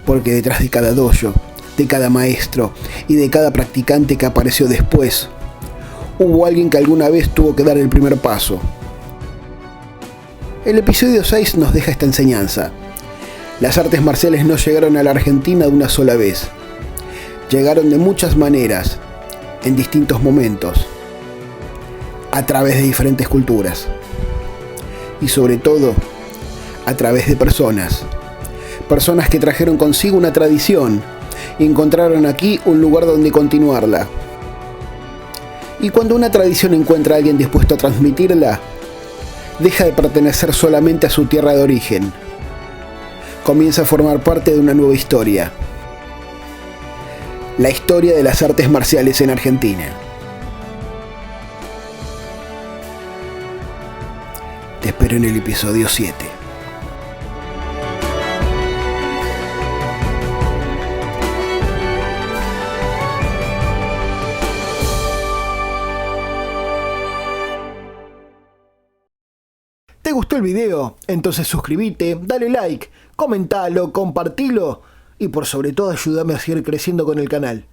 A: Porque detrás de cada dojo, de cada maestro y de cada practicante que apareció después, hubo alguien que alguna vez tuvo que dar el primer paso. El episodio 6 nos deja esta enseñanza. Las artes marciales no llegaron a la Argentina de una sola vez. Llegaron de muchas maneras, en distintos momentos, a través de diferentes culturas. Y sobre todo, a través de personas. Personas que trajeron consigo una tradición y encontraron aquí un lugar donde continuarla. Y cuando una tradición encuentra a alguien dispuesto a transmitirla, deja de pertenecer solamente a su tierra de origen. Comienza a formar parte de una nueva historia. La historia de las artes marciales en Argentina. Te espero en el episodio 7. ¿Te gustó el video? Entonces suscríbete, dale like, comentalo, compartilo y por sobre todo ayúdame a seguir creciendo con el canal.